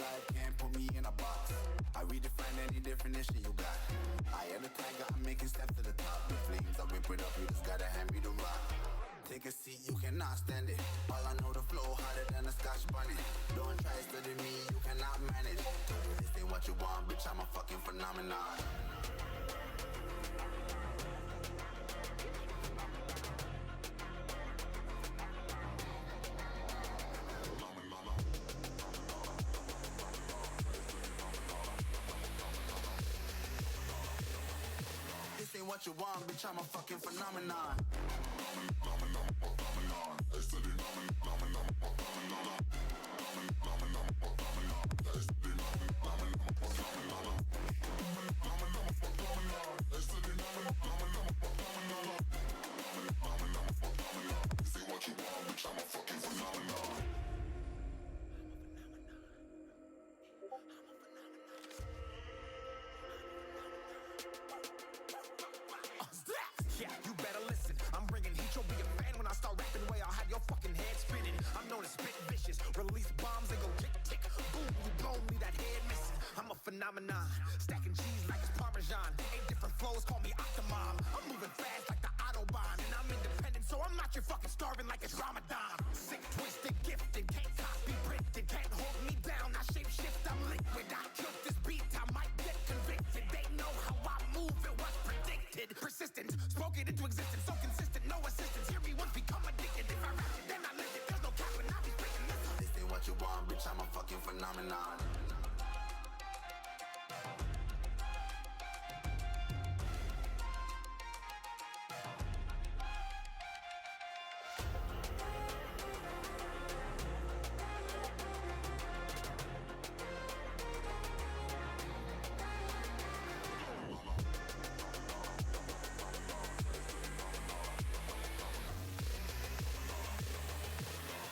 life can't put me in a box. I redefine any definition you got. I am the tiger, I'm making steps to the top. The flames, I whip it up, you just gotta hand me the rock. Take a seat, you cannot stand it. All I know, the flow harder than a Scotch bonnet. Don't try study me, you cannot manage. This ain't what you want, bitch, I'm a fucking phenomenon. This ain't what you want, bitch, I'm a fucking phenomenon. Yeah, you better listen. I'm bringing heat, you'll be a fan when I start rapping. Way I'll have your fucking head spinning. I'm known as spit vicious, release bombs and go tick tick. Boom, you blow me that head missing. I'm a phenomenon, stacking cheese like it's Parmesan. 8 different flows, call me Octomom. I'm moving fast like the Autobahn, and I'm independent, so I'm not your fucking starving like it's Ramadan. Sick, twisted, gifted, can't copy, printed, can't hold me down. I shape shift, I'm liquid. I killed this beat, I might get convicted. They know how I move, it was predicted. Persistent, spoke it into existence, so consistent, no assistance. Hear me once, become addicted. If I rap it, then I live it. There's no cap when I be speaking this. This ain't what you want, bitch, I'm a fucking phenomenon.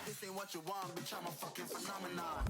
This ain't what you want, bitch, I'm a fucking phenomenon.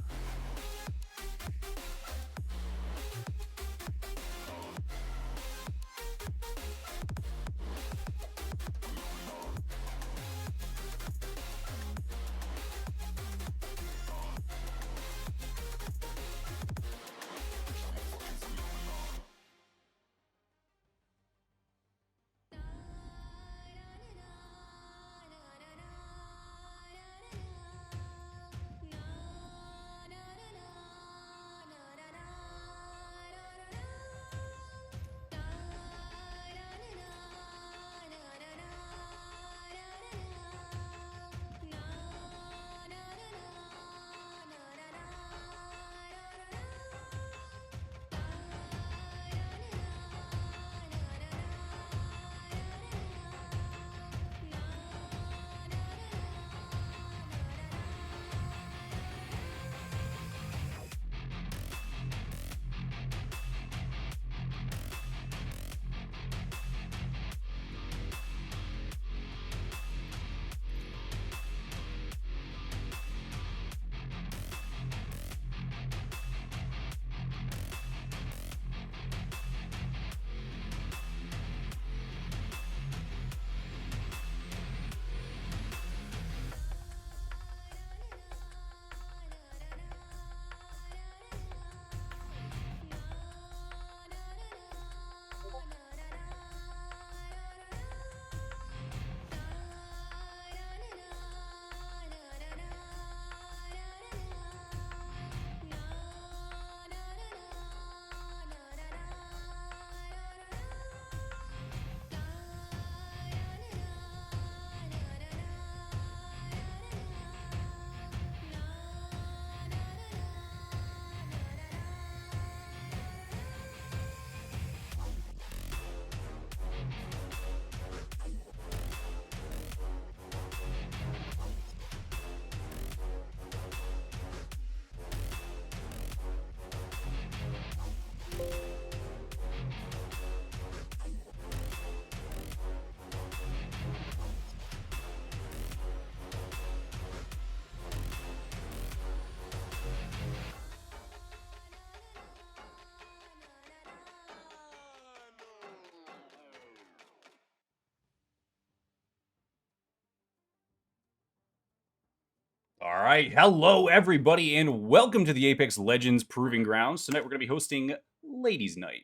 right, hello everybody, and welcome to the Apex Legends Proving Grounds. Tonight we're going to be hosting Ladies' Night.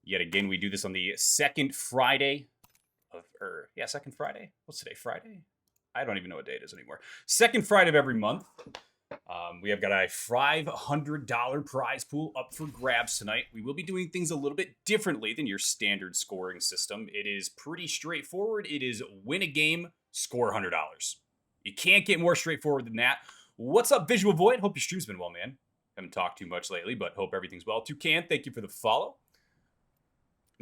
Yet again, we do this on the second Friday of, second Friday? What's today, Friday? I don't even know what day it is anymore. Second Friday of every month. We have got a $500 prize pool up for grabs tonight. We will be doing things a little bit differently than your standard scoring system. It is pretty straightforward. It is win a game, score $100. You can't get more straightforward than that. What's up, Visual Void? Hope your stream's been well, man. Haven't talked too much lately, but hope everything's well. Toucan, thank you for the follow.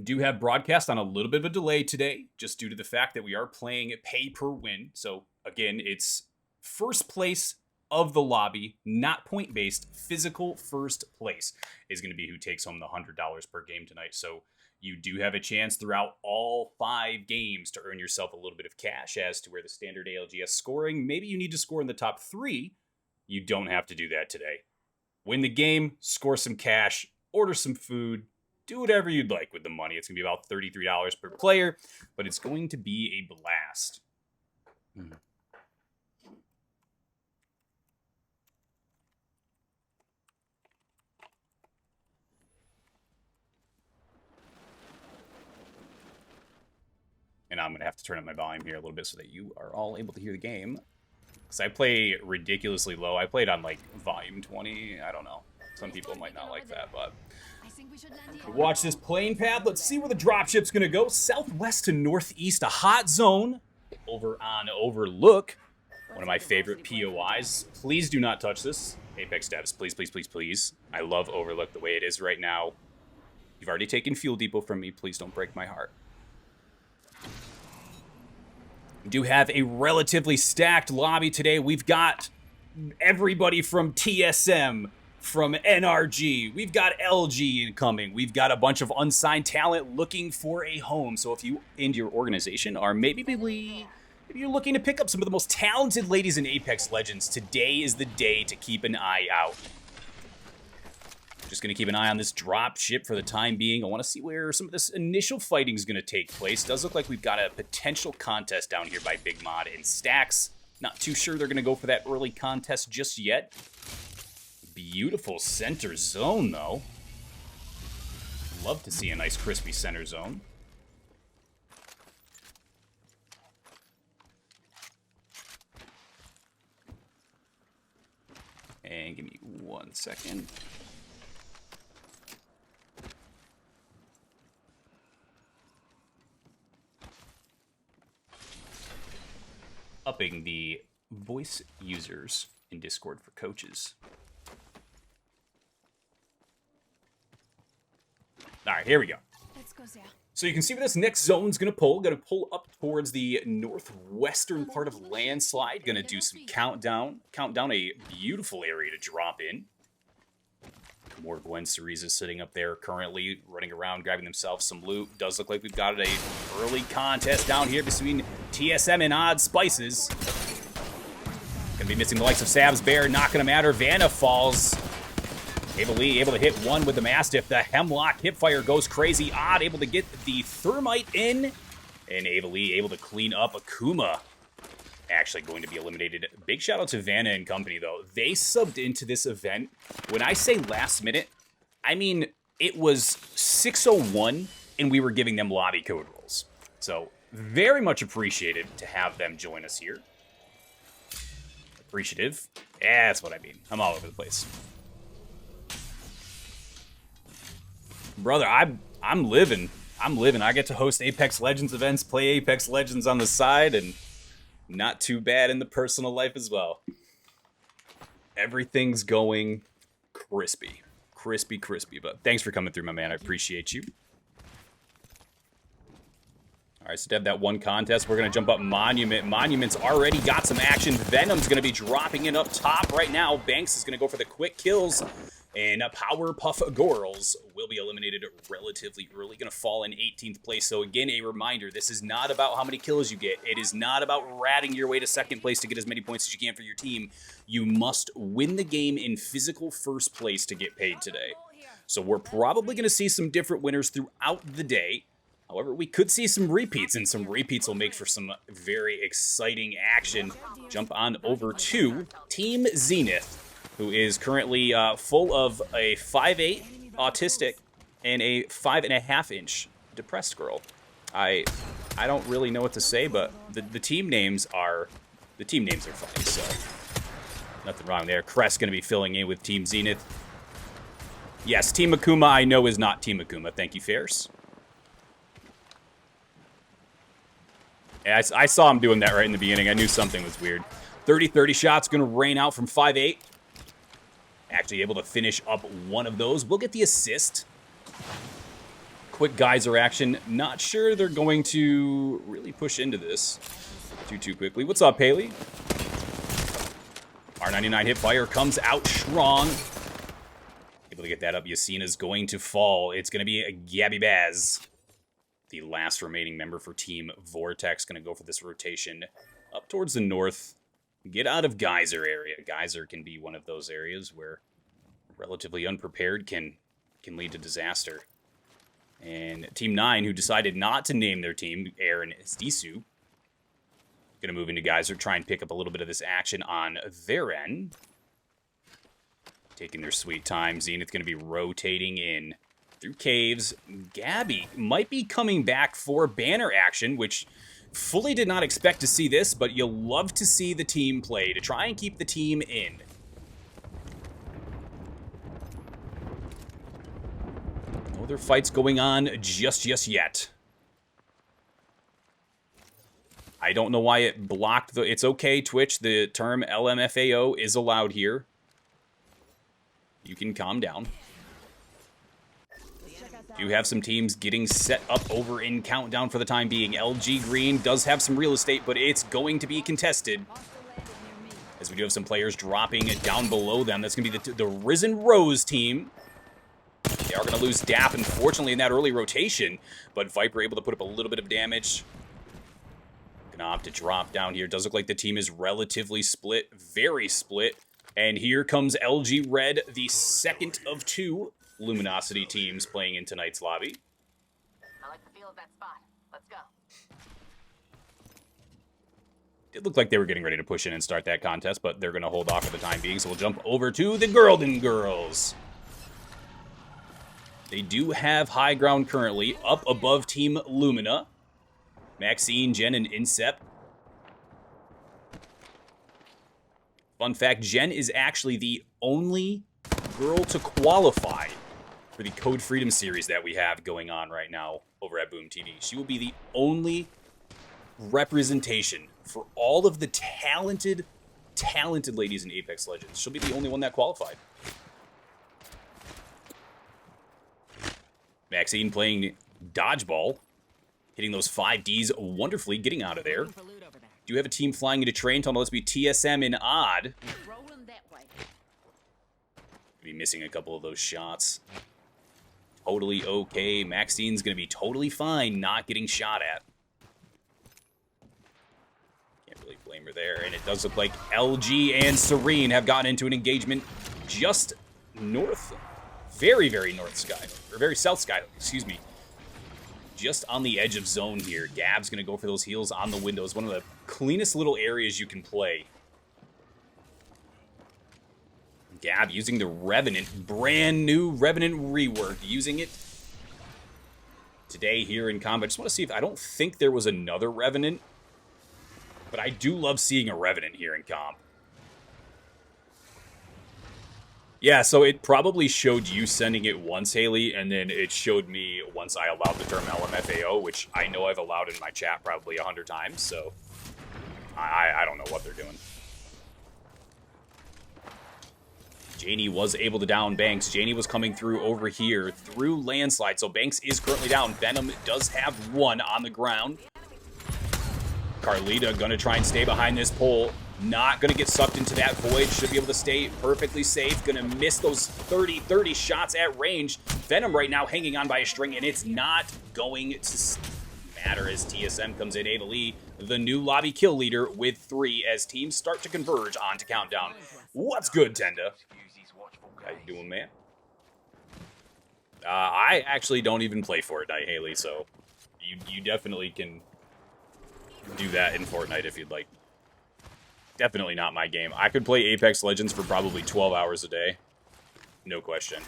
Do have broadcast on a little bit of a delay today, just due to the fact that we are playing pay per win. So again, it's first place of the lobby, not point-based. Physical first place is going to be who takes home the $100 per game tonight. So you do have a chance throughout all 5 games to earn yourself a little bit of cash as to where the standard ALGS scoring. Maybe you need to score in the top 3. You don't have to do that today. Win the game, score some cash, order some food, do whatever you'd like with the money. It's going to be about $33 per player, but it's going to be a blast. And I'm going to have to turn up my volume here a little bit so that you are all able to hear the game. Because I play ridiculously low. I played on, like, volume 20. I don't know. Some people might not like that, but... watch this plane path. Let's see where the dropship's going to go. Southwest to northeast. A hot zone over on Overlook. One of my favorite POIs. Please do not touch this. Apex devs, please, please, please, please. I love Overlook the way it is right now. You've already taken Fuel Depot from me. Please don't break my heart. We do have a relatively stacked lobby today. We've got everybody from TSM, from NRG. We've got LG incoming. We've got a bunch of unsigned talent looking for a home. So if you and your organization are maybe you're looking to pick up some of the most talented ladies in Apex Legends, today is the day to keep an eye out. Just going to keep an eye on this drop ship for the time being. I want to see where some of this initial fighting is going to take place. Does look like we've got a potential contest down here by Big Mod and Stacks. Not too sure they're going to go for that early contest just yet. Beautiful center zone, though. Love to see a nice crispy center zone. And give me 1 second. Upping the voice users in Discord for coaches. All right, here we go. Let's go, Zia. So you can see where this next zone's going to pull up towards the northwestern part of Landslide. Going to do some count down a beautiful area to drop in. More Gwen Cereza sitting up there currently, running around, grabbing themselves some loot. Does look like we've got a early contest down here between TSM and Odd Spices. Gonna be missing the likes of Sabs Bear, not gonna matter. Vanna falls. Able to hit one with the Mastiff. The Hemlock hipfire goes crazy. Odd able to get the Thermite in. And able to clean up Akuma. Actually going to be eliminated. Big shout out to Vanna and company, though. They subbed into this event. When I say last minute, I mean it was 6:01 and we were giving them lobby code rules. So very much appreciated to have them join us here. Appreciative. Yeah, that's what I mean. I'm all over the place. Brother, I'm living. I get to host Apex Legends events, play Apex Legends on the side, and not too bad in the personal life as well. Everything's going crispy. Crispy. But thanks for coming through, my man. I appreciate you. All right, so to have that one contest, we're going to jump up Monument. Monument's already got some action. Venom's going to be dropping in up top right now. Banks is going to go for the quick kills. And Powerpuff Girls will be eliminated relatively early. Going to fall in 18th place. So again, a reminder, this is not about how many kills you get. It is not about ratting your way to second place to get as many points as you can for your team. You must win the game in physical first place to get paid today. So we're probably going to see some different winners throughout the day. However, we could see some repeats, and some repeats will make for some very exciting action. Jump on over to Team Zenith, who is currently full of a 5'8" autistic and a 5.5-inch depressed girl. I don't really know what to say, but the team names are funny, so nothing wrong there. Crest going to be filling in with Team Zenith. Yes, Team Akuma I know is not Team Akuma. Thank you, Fairs. I saw him doing that right in the beginning. I knew something was weird. 30-30 shots going to rain out from 5'8". Actually able to finish up one of those. We'll get the assist. Quick geyser action. Not sure they're going to really push into this too quickly. What's up, Haley? R99 hipfire comes out strong. Able to get that up. Yasina's going to fall. It's going to be a Gabby Baz. The last remaining member for Team Vortex. Going to go for this rotation up towards the north. Get out of Geyser area. Geyser can be one of those areas where relatively unprepared can lead to disaster. And Team 9, who decided not to name their team, Aaron Stisu, going to move into Geyser, try and pick up a little bit of this action on their end. Taking their sweet time. Zenith going to be rotating in through caves. Gabby might be coming back for banner action, which fully did not expect to see this, but you'll love to see the team play to try and keep the team in. No other fights going on just yet. I don't know why it blocked the... It's okay, Twitch. The term LMFAO is allowed here. You can calm down. Do have some teams getting set up over in Countdown for the time being. LG Green does have some real estate, but it's going to be contested. As we do have some players dropping down below them. That's going to be the Risen Rose team. They are going to lose DAP, unfortunately, in that early rotation. But Viper able to put up a little bit of damage. Going to opt to drop down here. Does look like the team is relatively split. Very split. And here comes LG Red, the second of two Luminosity teams playing in tonight's lobby. I like the feel of that spot. Let's go. It looked like they were getting ready to push in and start that contest, but they're going to hold off for the time being, so we'll jump over to the Golden Girls. They do have high ground currently, up above Team Lumina. Maxine, Jen, and Incept. Fun fact, Jen is actually the only girl to qualify for the Code Freedom series that we have going on right now over at Boom TV. She will be the only representation for all of the talented ladies in Apex Legends. She'll be the only one that qualified. Maxine playing dodgeball, hitting those 5Ds wonderfully, getting out of there. Do have a team flying into train tunnel. Let's be TSM and Odd. Be missing a couple of those shots. Totally okay. Maxine's going to be totally fine not getting shot at. Can't really blame her there. And it does look like LG and Serene have gotten into an engagement just north. Very, very north sky. Or very south sky, excuse me. Just on the edge of zone here. Gab's going to go for those heals on the windows. One of the cleanest little areas you can play. Gab using the Revenant, brand new Revenant rework, using it today here in combat. I just want to see if, I don't think there was another Revenant, but I do love seeing a Revenant here in comp. Yeah, so it probably showed you sending it once, Haley, and then it showed me once I allowed the term LMFAO, which I know I've allowed in my chat probably 100 times, so I don't know what they're doing. Janie was able to down Banks. Janie was coming through over here through Landslide. So Banks is currently down. Venom does have one on the ground. Carlita going to try and stay behind this pole. Not going to get sucked into that void. Should be able to stay perfectly safe. Going to miss those 30 shots at range. Venom right now hanging on by a string, and it's not going to matter as TSM comes in. Ava Lee, the new lobby kill leader with 3 as teams start to converge onto Countdown. What's good, Tenda? How you doing, man? I actually don't even play Fortnite, Haley, so you definitely can do that in Fortnite if you'd like. Definitely not my game. I could play Apex Legends for probably 12 hours a day. No question.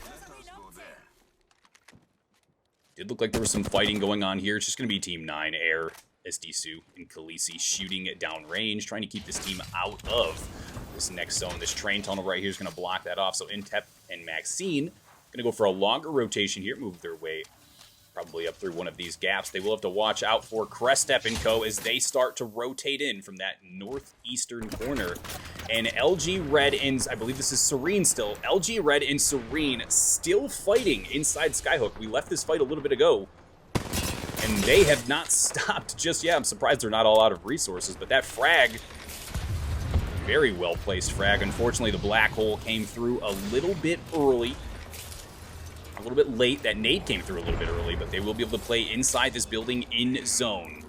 Did look like there was some fighting going on here. It's just going to be Team 9, Air, SDSU, and Khaleesi shooting at downrange, trying to keep this team out of this next zone. This train tunnel right here is going to block that off. So Intep and Maxine going to go for a longer rotation here, move their way probably up through one of these gaps. They will have to watch out for Crestep and Co. as they start to rotate in from that northeastern corner. And LG Red and, I believe this is Serene still, LG Red and Serene still fighting inside Skyhook. We left this fight a little bit ago, and they have not stopped just yet. I'm surprised they're not all out of resources, but that frag, very well-placed frag. Unfortunately, the black hole came through a little bit early. A little bit late. That nade came through a little bit early, but they will be able to play inside this building in zone.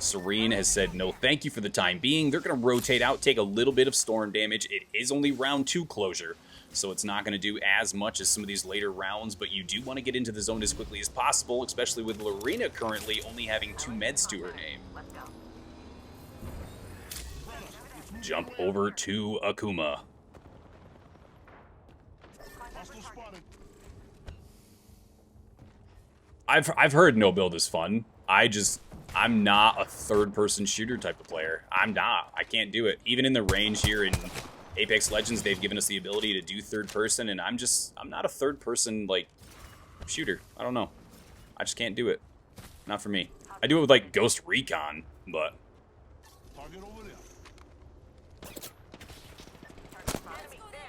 Serene has said no thank you for the time being. They're going to rotate out, take a little bit of storm damage. It is only round 2 closure, so it's not going to do as much as some of these later rounds, but you do want to get into the zone as quickly as possible, especially with Lorena currently only having 2 meds to her name. Let's go. Jump over to Akuma. I've heard no build is fun. I'm not a third-person shooter type of player. I'm not. I can't do it. Even in the range here in Apex Legends, they've given us the ability to do third-person, and I'm not a third-person, like, shooter. I don't know. I just can't do it. Not for me. I do it with, like, Ghost Recon, but...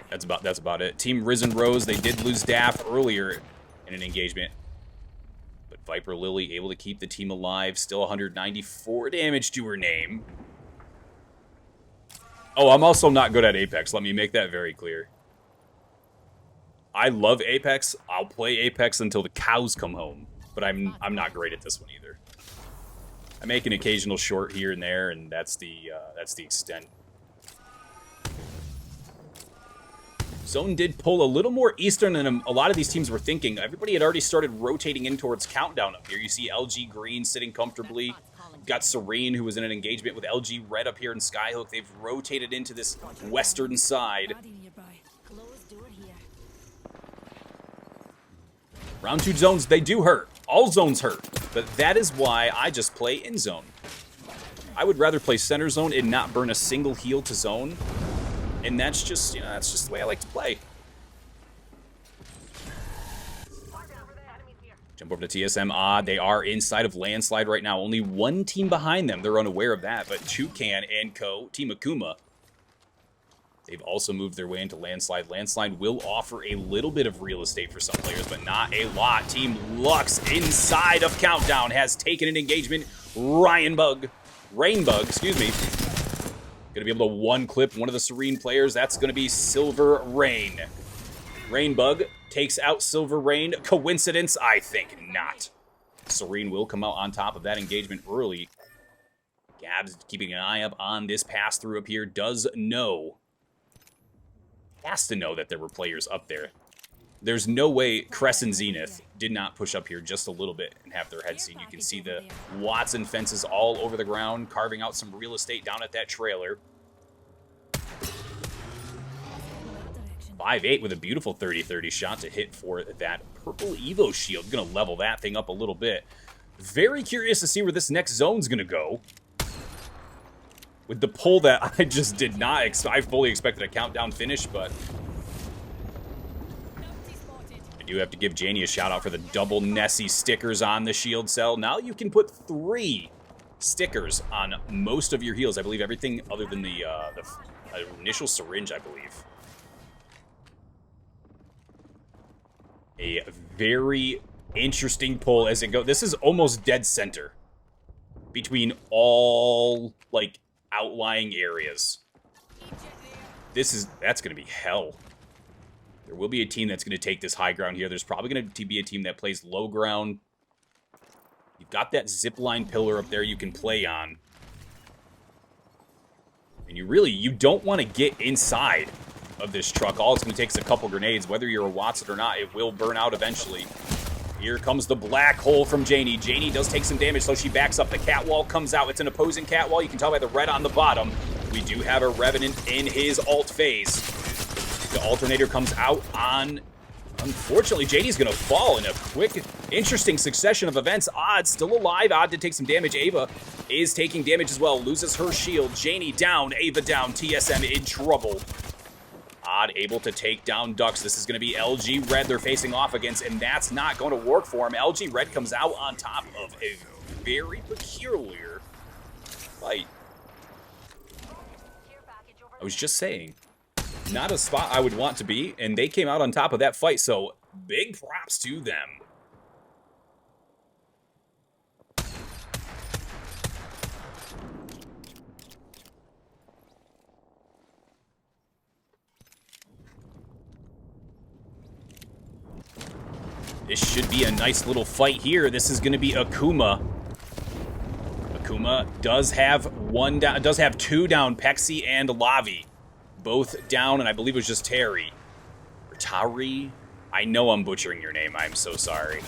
That's about it. Team Risen Rose, they did lose Daff earlier in an engagement. But Viper Lily able to keep the team alive. Still 194 damage to her name. Oh, I'm also not good at Apex. Let me make that very clear. I love Apex. I'll play Apex until the cows come home. But I'm not great at this one either. I make an occasional short here and there, and that's the extent. Zone did pull a little more eastern than a lot of these teams were thinking. Everybody had already started rotating in towards Countdown up here. You see LG Green sitting comfortably. You've got Serene, who was in an engagement with LG Red up here in Skyhook. They've rotated into this western side. Round 2 zones, they do hurt. All zones hurt. But that is why I just play in zone. I would rather play center zone and not burn a single heal to zone. And that's just, that's just the way I like to play. Jump over to TSM. They are inside of Landslide right now. Only one team behind them. They're unaware of that. But Toucan and Co., Team Akuma, they've also moved their way into Landslide. Landslide will offer a little bit of real estate for some players, but not a lot. Team Lux inside of Countdown has taken an engagement. Rainbug, excuse me. Going to be able to one-clip one of the Serene players. That's going to be Silver Rain. Rainbug takes out Silver Rain. Coincidence? I think not. Serene will come out on top of that engagement early. Gabs keeping an eye up on this pass-through up here. Does know. Has to know that there were players up there. There's no way Crescent Zenith did not push up here just a little bit and have their head seen. You can see the Watson fences all over the ground, carving out some real estate down at that trailer. 5-8 with a beautiful 30-30 shot to hit for that purple Evo shield. Going to level that thing up a little bit. Very curious to see where this next zone's going to go. With the pull that I just did not I fully expected a countdown finish, but I do have to give Janie a shout out for the double Nessie stickers on the shield cell. Now you can put 3 stickers on most of your heals. I believe everything other than the initial syringe, I believe. A very interesting pull as it goes. This is almost dead center between all, like, outlying areas. That's going to be hell. There will be a team that's going to take this high ground here. There's probably going to be a team that plays low ground. You've got that zipline pillar up there you can play on. And you don't want to get inside of this truck. All it's going to take is a couple grenades. Whether you're a Watson or not, it will burn out eventually. Here comes the black hole from Janie. Janie does take some damage, so she backs up. The catwall comes out. It's an opposing catwall. You can tell by the red on the bottom. We do have a Revenant in his ult phase. The alternator comes out on... Unfortunately, Janie's going to fall in a quick, interesting succession of events. Odd still alive. Odd did take some damage. Ava is taking damage as well. Loses her shield. Janie down. Ava down. TSM in trouble. Odd able to take down Dux. This is going to be LG Red they're facing off against, and that's not going to work for him. LG Red comes out on top of a very peculiar fight. I was just saying, not a spot I would want to be, and they came out on top of that fight, so big props to them. This should be a nice little fight here. This is going to be Akuma. Akuma does have one down, does have two down, Pexi and Lavi. Both down, and I believe it was just Terry. Or Tari? I know I'm butchering your name. I'm so sorry.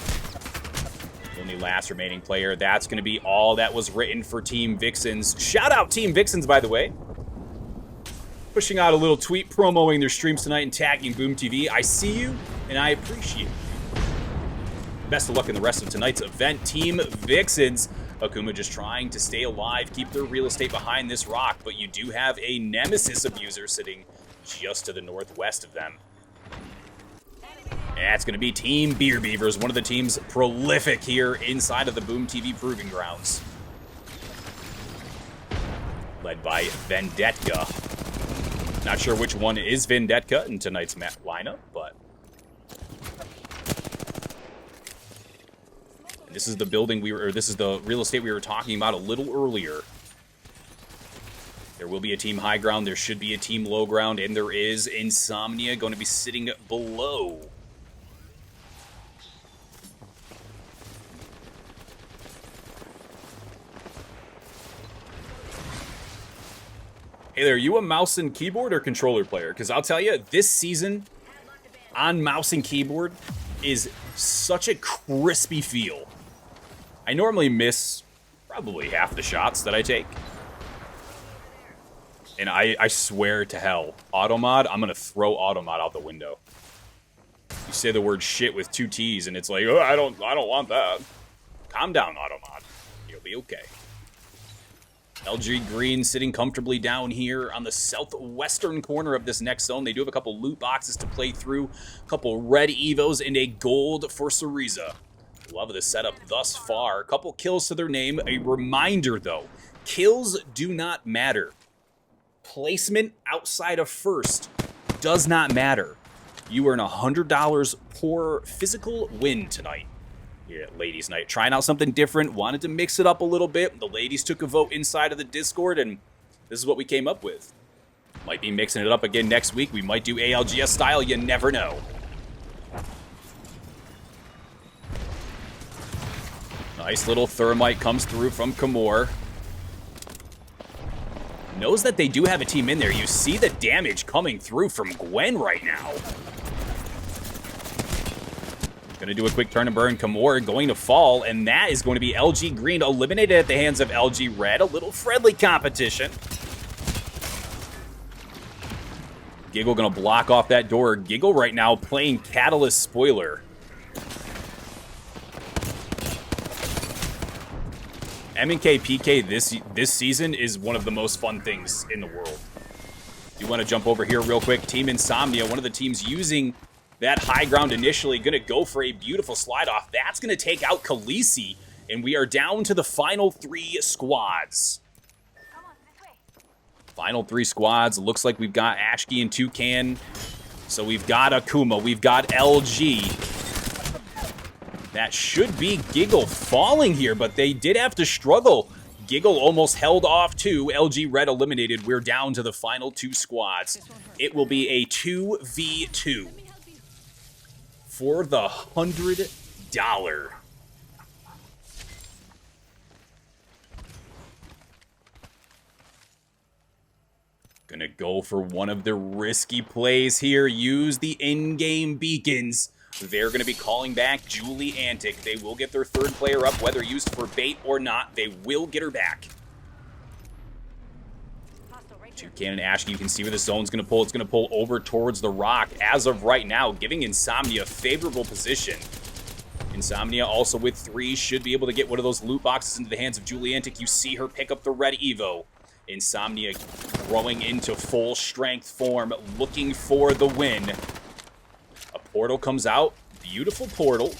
Only last remaining player. That's going to be all that was written for Team Vixens. Shout out Team Vixens, by the way. Pushing out a little tweet promoting their streams tonight and tagging Boom TV. I see you, and I appreciate it. Best of luck in the rest of tonight's event. Team Vixens. Akuma just trying to stay alive, keep their real estate behind this rock, but you do have a Nemesis abuser sitting just to the northwest of them. That's going to be Team Beer Beavers, one of the teams prolific here inside of the Boom TV Proving Grounds. Led by Vendetta. Not sure which one is Vendetta in tonight's lineup, but... This is the building this is the real estate we were talking about a little earlier. There will be a team high ground, there should be a team low ground, and there is Insomnia going to be sitting below. Hey there, are you a mouse and keyboard or controller player? Because I'll tell you, this season on mouse and keyboard is such a crispy feel. I normally miss probably half the shots that I take. And I swear to hell, Automod, I'm going to throw Automod out the window. You say the word shit with 2 T's and it's like, oh, I don't want that. Calm down, Automod. You'll be okay. LG Green sitting comfortably down here on the southwestern corner of this next zone. They do have a couple loot boxes to play through, a couple red Evos, and a gold for Cereza. Love the setup thus far. A couple kills to their name. A reminder, though, kills do not matter. Placement outside of first does not matter. You earn $100 per physical win tonight here at Ladies Night. Trying out something different. Wanted to mix it up a little bit. The ladies took a vote inside of the Discord, and this is what we came up with. Might be mixing it up again next week. We might do ALGS style. You never know. Nice little thermite comes through from Kamor. Knows that they do have a team in there. You see the damage coming through from Gwen right now. Gonna do a quick turn and burn. Kamor going to fall, and that is going to be LG Green eliminated at the hands of LG Red. A little friendly competition. Giggle gonna block off that door. Giggle right now playing Catalyst Spoiler. M&K PK this season is one of the most fun things in the world. You want to jump over here real quick. Team Insomnia, one of the teams using that high ground initially, going to go for a beautiful slide off. That's going to take out Khaleesi, and we are down to the final 3 squads. Final 3 squads. Looks like we've got Ashki and Toucan. So we've got Akuma. We've got LG. That should be Giggle falling here, but they did have to struggle. Giggle almost held off too. LG Red eliminated. We're down to the final 2 squads. It will be a 2v2 for the $100. Gonna go for one of the risky plays here. Use the in-game beacons they're going to be calling back Julie Antic. They will get their third player up, whether used for bait or not. They will get her back. Toucan and Ashki, you can see where the zone's going to pull. It's going to pull over towards the rock as of right now, giving Insomnia favorable position. Insomnia also with 3 should be able to get one of those loot boxes into the hands of Julie Antic. You see her pick up the red Evo. Insomnia growing into full strength form, looking for the win. A portal comes out. Beautiful portal.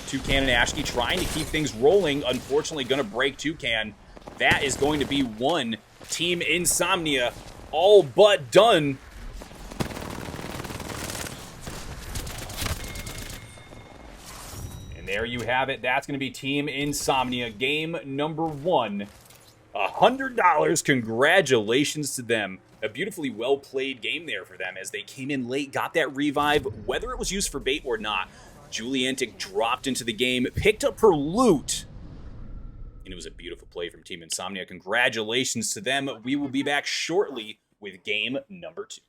Toucan and Ashki trying to keep things rolling. Unfortunately, going to break Toucan. That is going to be one. Team Insomnia all but done. And there you have it. That's going to be Team Insomnia. Game number 1. $100. Congratulations to them. A beautifully well-played game there for them as they came in late, got that revive, whether it was used for bait or not. Julie Antic dropped into the game, picked up her loot, and it was a beautiful play from Team Insomnia. Congratulations to them. We will be back shortly with game number 2.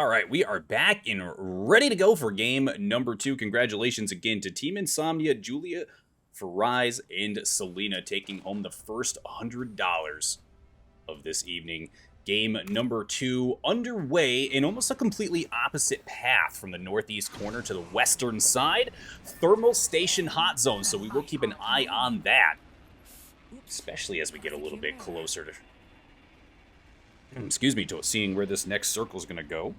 All right, we are back and ready to go for game number 2. Congratulations again to Team Insomnia, Julia, Faraz, and Selena taking home the first $100 of this evening. Game number 2 underway in almost a completely opposite path from the northeast corner to the western side. Thermal Station Hot Zone, so we will keep an eye on that, especially as we get a little bit closer to to seeing where this next circle is going to go.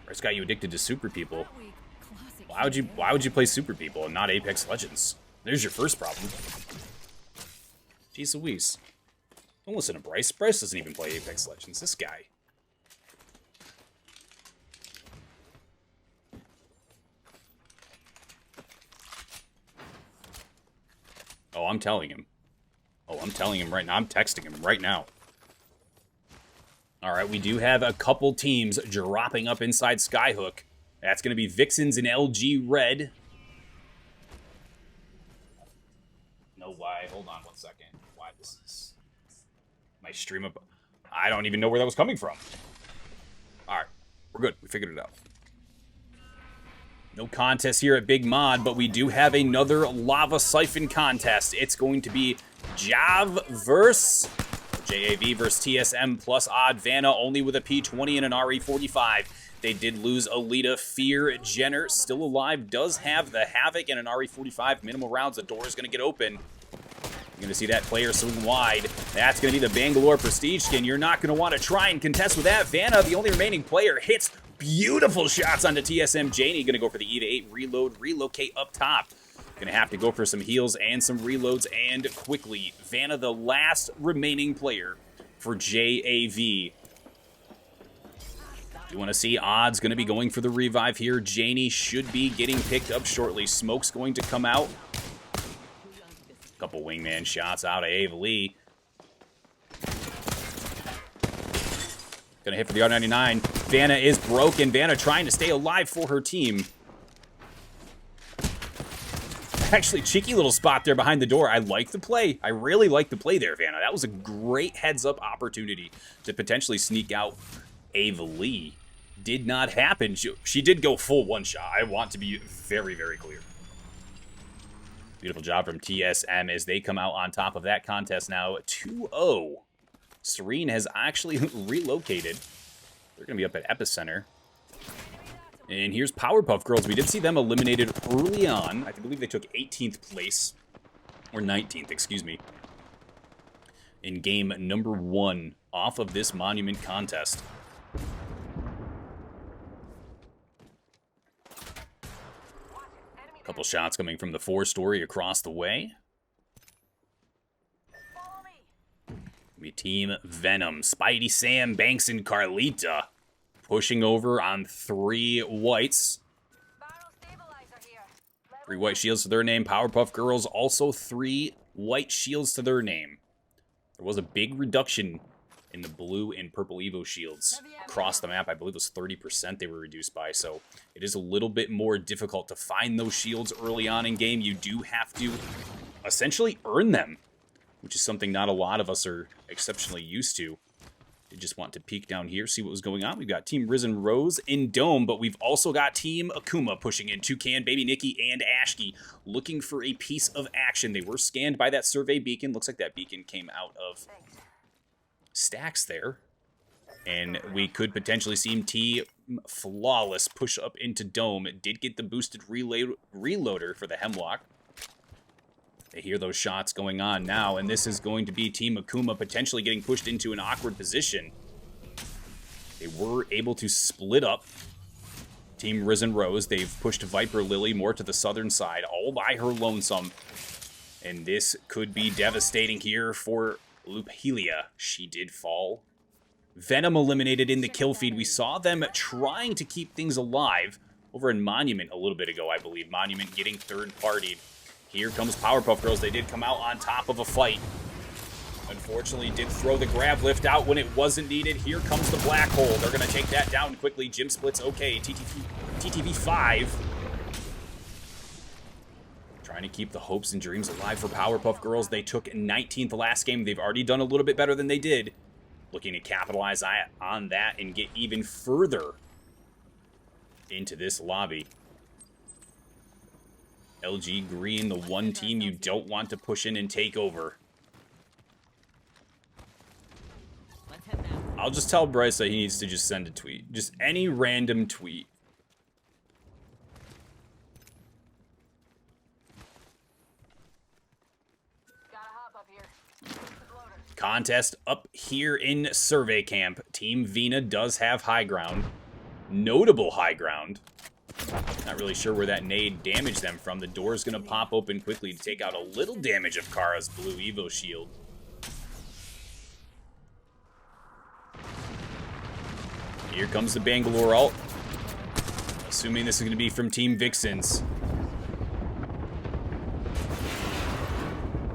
It's got you addicted to Super People. Why would you play Super People and not Apex Legends? There's your first problem. Jeez Louise. Don't listen to Bryce. Bryce doesn't even play Apex Legends. This guy. Oh, I'm telling him. Oh, I'm telling him right now. I'm texting him right now. All right, we do have a couple teams dropping up inside Skyhook. That's going to be Vixens and LG Red. No, why? Hold on 1 second. Why this is my stream up? I don't even know where that was coming from. All right, we're good. We figured it out. No contest here at Big Mod, but we do have another Lava Siphon contest. It's going to be JAV versus TSM plus Odd Vanna, only with a P20 and an RE45. They did lose Alita. Fear Jenner, still alive, does have the Havoc and an RE45. Minimal rounds, the door is going to get open. You're going to see that player swing wide. That's going to be the Bangalore Prestige skin. You're not going to want to try and contest with that. Vanna, the only remaining player, hits beautiful shots onto TSM. Janie going to go for the E-to-8 reload, relocate up top. Going to have to go for some heals and some reloads, and quickly. Vanna, the last remaining player for JAV. You want to see Odds going to be going for the revive here. Janie should be getting picked up shortly. Smoke's going to come out. Couple wingman shots out of Ava Lee. Going to hit for the R99. Vanna is broken. Vanna trying to stay alive for her team. Actually, cheeky little spot there behind the door. I like the play. I really like the play there, Vanna. That was a great heads-up opportunity to potentially sneak out Ava Lee. Did not happen. She did go full one-shot. I want to be very, very clear. Beautiful job from TSM as they come out on top of that contest now. 2-0. Serene has actually relocated. They're going to be up at Epicenter. And here's Powerpuff Girls. We did see them eliminated early on. I believe they took 18th place. Or 19th, excuse me. In game number 1 off of this Monument contest. Couple shots coming from the 4-story across the way. We Team Venom, Spidey, Sam, Banks, and Carlita. Pushing over on 3 whites. 3 white shields to their name. Powerpuff Girls also 3 white shields to their name. There was a big reduction in the blue and purple Evo shields across the map. I believe it was 30% they were reduced by, so it is a little bit more difficult to find those shields early on in game. You do have to essentially earn them, which is something not a lot of us are exceptionally used to. I just want to peek down here, see what was going on. We've got Team Risen Rose in Dome, but we've also got Team Akuma pushing in. Toucan, Baby Nikki, and Ashki looking for a piece of action. They were scanned by that survey beacon. Looks like that beacon came out of stacks there. And we could potentially see Team Flawless push up into Dome. It did get the boosted reloader for the Hemlock. They hear those shots going on now, and this is going to be Team Akuma potentially getting pushed into an awkward position. They were able to split up. Team Risen Rose, they've pushed Viper Lily more to the southern side, all by her lonesome. And this could be devastating here for Lupelia. She did fall. Venom eliminated in the kill feed. We saw them trying to keep things alive over in Monument a little bit ago, I believe. Monument getting third-partied. Here comes Powerpuff Girls. They did come out on top of a fight. Unfortunately, did throw the grab lift out when it wasn't needed. Here comes the black hole. They're going to take that down quickly. Gym splits okay. TTV 5. Trying to keep the hopes and dreams alive for Powerpuff Girls. They took 19th last game. They've already done a little bit better than they did looking to capitalize on that and get even further into this lobby. LG Green, the one team you don't want to push in and take over. I'll just tell Bryce that he needs to just send a tweet. Just any random tweet. Gotta hop up here. Loader. Contest up here in Survey Camp. Team Vina does have high ground. Notable high ground. Not really sure where that nade damaged them from. The door's going to pop open quickly to take out a little damage of Kara's blue Evo shield. Here comes the Bangalore ult. Assuming this is going to be from Team Vixens.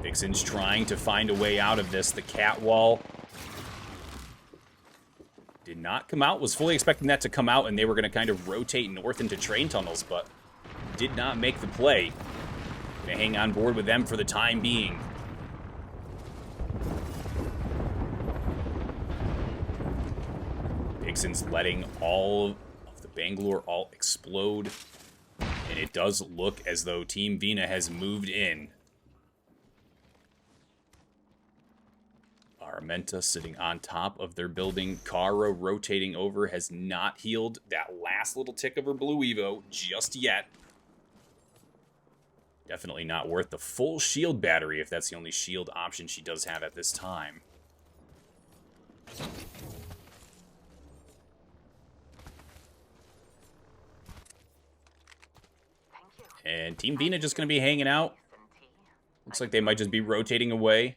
Vixens trying to find a way out of this. The cat wall did not come out. Was fully expecting that to come out, and they were going to kind of rotate north into train tunnels, but did not make the play. Going to hang on board with them for the time being. Vixen's letting all of the Bangalore ult explode, and it does look as though Team Vina has moved in. Armenta sitting on top of their building. Kara rotating over, has not healed that last little tick of her blue Evo just yet. Definitely not worth the full shield battery if that's the only shield option she does have at this time. And Team Vina just going to be hanging out. Looks like they might just be rotating away.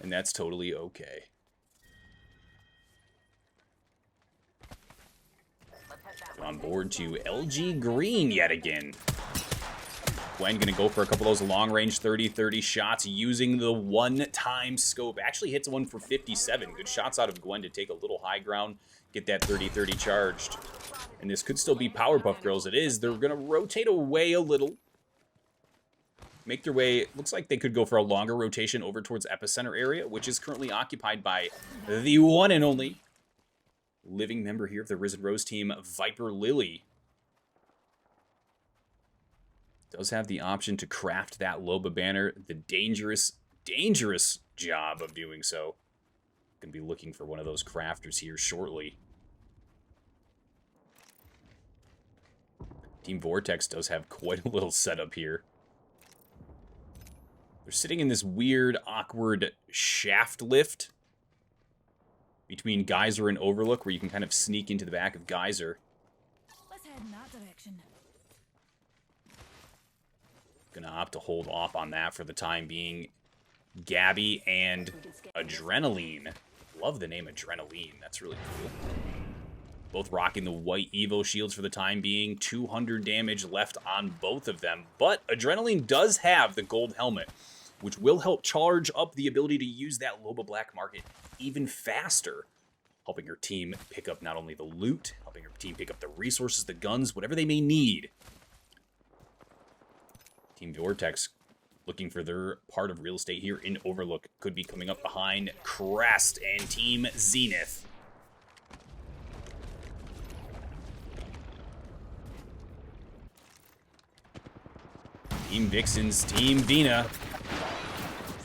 And that's totally okay. On board to LG Green yet again. Gwen going to go for a couple of those long-range 30-30 shots using the one-time scope. Actually hits one for 57. Good shots out of Gwen to take a little high ground, get that 30-30 charged. And this could still be Powerpuff Girls. It is. They're going to rotate away a little. Make their way, looks like they could go for a longer rotation over towards Epicenter area, which is currently occupied by the one and only living member here of the Risen Rose team, Viper Lily. Does have the option to craft that Loba banner. The dangerous job of doing so. Gonna be looking for one of those crafters here shortly. Team Vortex does have quite a little setup here. They're sitting in this weird, awkward shaft lift between Geyser and Overlook, where you can kind of sneak into the back of Geyser. Let's head in that direction. Gonna opt to hold off on that for the time being. Gabby and Adrenaline. Love the name Adrenaline. That's really cool. Both rocking the white Evo shields for the time being. 200 damage left on both of them. But Adrenaline does have the gold helmet, which will help charge up the ability to use that Loba Black Market even faster. Helping her team pick up not only the loot, helping her team pick up the resources, the guns, whatever they may need. Team Vortex looking for their part of real estate here in Overlook. Could be coming up behind Crest and Team Zenith. Team Vixens, Team Vina.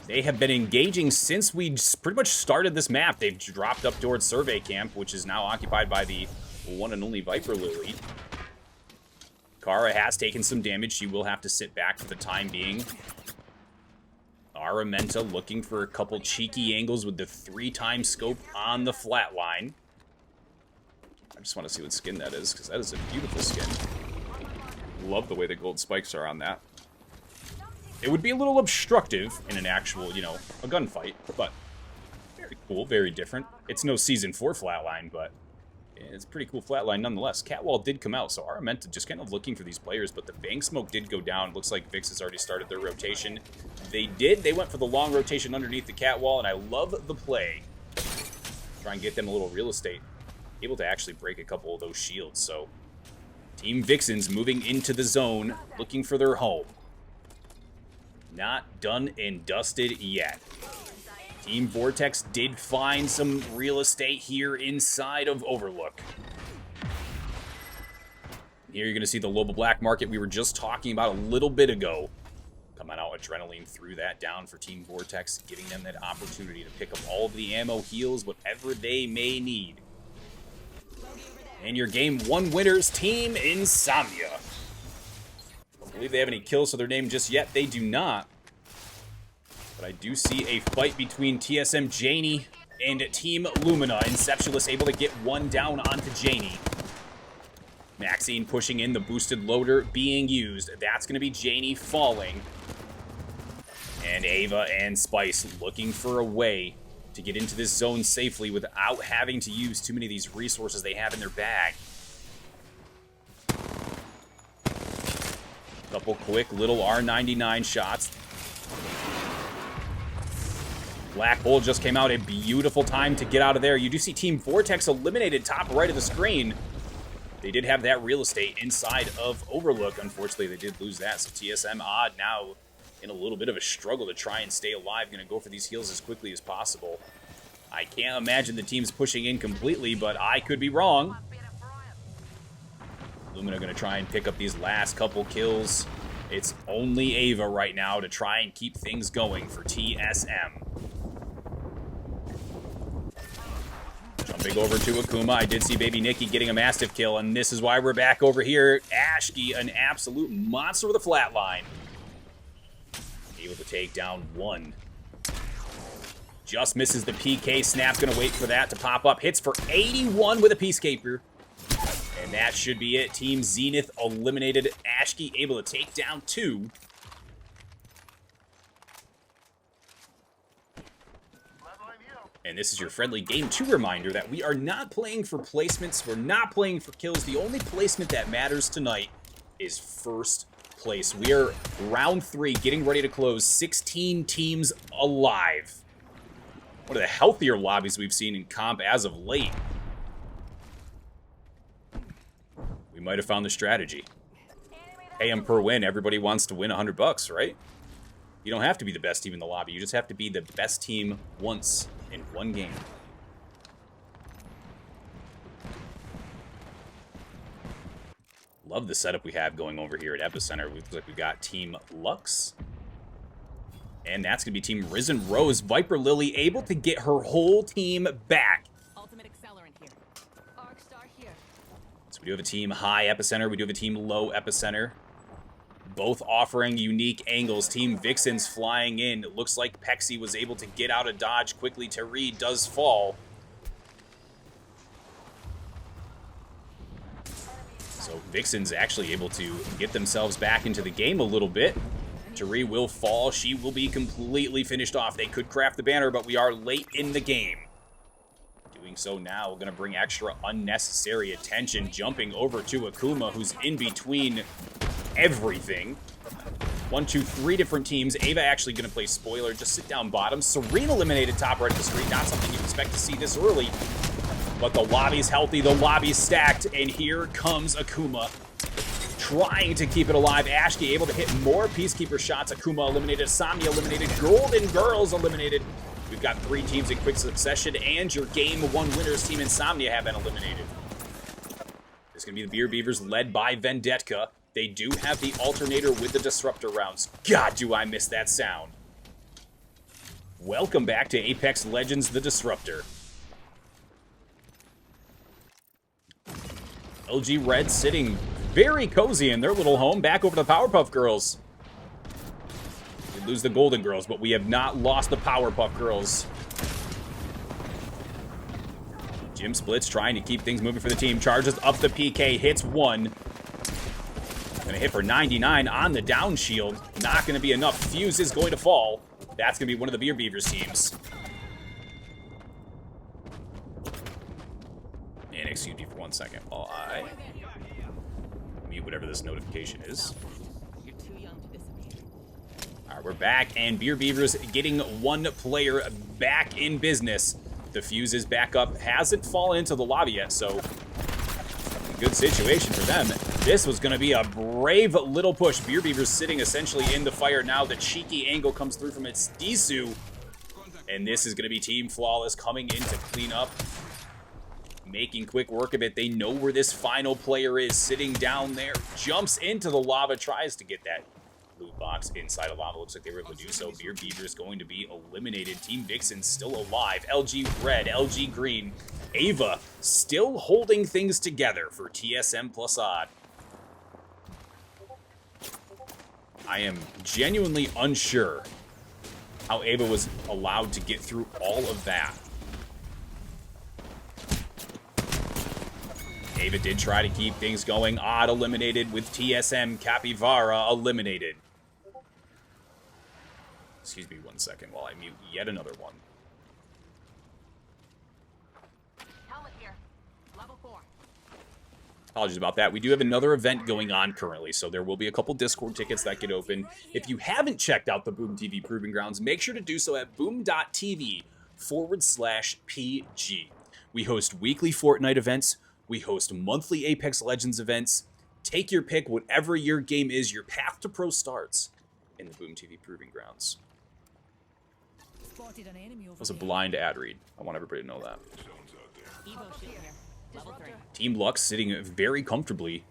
They have been engaging since we pretty much started this map. They've dropped up towards Survey Camp, which is now occupied by the one and only Viper Lily. Kara has taken some damage. She will have to sit back for the time being. Aramenta looking for a couple cheeky angles with the 3-time scope on the flat line. I just want to see what skin that is, because that is a beautiful skin. Love the way the gold spikes are on that. It would be a little obstructive in an actual, you know, a gunfight, but very cool, very different. It's no Season 4 flatline, but it's a pretty cool flatline nonetheless. Catwall did come out, so Aramenta just kind of looking for these players, but the Bang Smoke did go down. Looks like Vix has already started their rotation. They did. They went for the long rotation underneath the Catwall, and I love the play. Try and get them a little real estate. Able to actually break a couple of those shields, so Team Vixens moving into the zone, looking for their home. Not done and dusted yet. Team Vortex did find some real estate here inside of Overlook. Here you're going to see the global black market we were just talking about a little bit ago. Coming out, Adrenaline threw that down for Team Vortex, giving them that opportunity to pick up all of the ammo, heals, whatever they may need. And your Game 1 winners, Team Insomnia. I don't believe they have any kills to their name just yet. They do not. But I do see a fight between TSM Janie and Team Lumina. Inceptualist able to get one down onto Janie. Maxine pushing in, the boosted loader being used. That's going to be Janie falling. And Ava and Spice looking for a way to get into this zone safely without having to use too many of these resources they have in their bag. Couple quick little R99 shots. Black Hole just came out, a beautiful time to get out of there. You do see Team Vortex eliminated top right of the screen. They did have that real estate inside of Overlook. Unfortunately, they did lose that, so TSM Odd now in a little bit of a struggle to try and stay alive. Going to go for these heals as quickly as possible. I can't imagine the team's pushing in completely, but I could be wrong. Lumina going to try and pick up these last couple kills. It's only Ava right now to try and keep things going for TSM. Jumping over to Akuma, I did see Baby Nikki getting a massive kill, and this is why we're back over here. Ashki, an absolute monster with a flatline. Able to take down one. Just misses the PK. Snap's going to wait for that to pop up. Hits for 81 with a Peacekeeper. And that should be it. Team Zenith eliminated. Ashki able to take down two. And this is your friendly Game 2 reminder that we are not playing for placements. We're not playing for kills. The only placement that matters tonight is first place. We are round 3, getting ready to close. 16 teams alive. One of the healthier lobbies we've seen in comp as of late. We might have found the strategy. AM per win. Everybody wants to win $100, right? You don't have to be the best team in the lobby. You just have to be the best team once in one game. Love the setup we have going over here at Epicenter. Looks like we've got Team Lux. And that's going to be Team Risen Rose. Viper Lily able to get her whole team back. Ultimate accelerant here. Arc Star here. So we do have a Team High Epicenter. We do have a Team Low Epicenter. Both offering unique angles. Team Vixen's flying in. It looks like Pexi was able to get out of dodge quickly. Tari does fall. So Vixen's actually able to get themselves back into the game a little bit. Tari will fall. She will be completely finished off. They could craft the banner, but we are late in the game. Doing so now, we're going to bring extra unnecessary attention. Jumping over to Akuma, who's in between everything. 1, 2, 3 different teams. Ava actually going to play spoiler. Just sit down bottom. Serene eliminated top right of the screen. Not something you'd expect to see this early. But the lobby's healthy. The lobby's stacked. And here comes Akuma. Trying to keep it alive. Ashki able to hit more Peacekeeper shots. Akuma eliminated. Samya eliminated. Golden Girls eliminated. We've got 3 teams in quick succession. And your Game 1 winners, Team Insomnia, have been eliminated. It's going to be the Beer Beavers led by Vendetka. They do have the alternator with the disruptor rounds. God, do I miss that sound. Welcome back to Apex Legends, the Disruptor. LG Red sitting very cozy in their little home. Back over to the Powerpuff Girls. We lose the Golden Girls, but we have not lost the Powerpuff Girls. Jim Splits trying to keep things moving for the team. Charges up the PK, hits one. Gonna hit for 99 on the down shield. Not gonna be enough. Fuse is going to fall. That's gonna be one of the Beer Beavers teams. And excuse me for 1 second while I mute whatever this notification is. You're too young to disappear. Alright, we're back, and Beer Beavers getting one player back in business. The Fuse is back up. Hasn't fallen into the lobby yet, so good situation for them. This was going to be a brave little push. Beer Beavers sitting essentially in the fire now. The cheeky angle comes through from its Disu. And this is going to be Team Flawless coming in to clean up, making quick work of it. They know where this final player is, sitting down there, jumps into the lava, tries to get that loot box inside of lava. Looks like they were able to do so. Beer Beaver is going to be eliminated. Team Vixen still alive. LG Red, LG Green, Ava still holding things together for TSM plus odd. I am genuinely unsure how Ava was allowed to get through all of that. Ava did try to keep things going. Odd eliminated with TSM. Capybara eliminated. Excuse me 1 second while I mute yet another one. Helmet here. Level 4. Apologies about that. We do have another event going on currently, so there will be a couple Discord tickets that get open. If you haven't checked out the Boom TV Proving Grounds, make sure to do so at boom.tv/PG. We host weekly Fortnite events. We host monthly Apex Legends events. Take your pick, whatever your game is, your path to pro starts in the Boom TV Proving Grounds. That was a blind ad read. I want everybody to know that. Evo shield here. Level 3. Team Lux sitting very comfortably.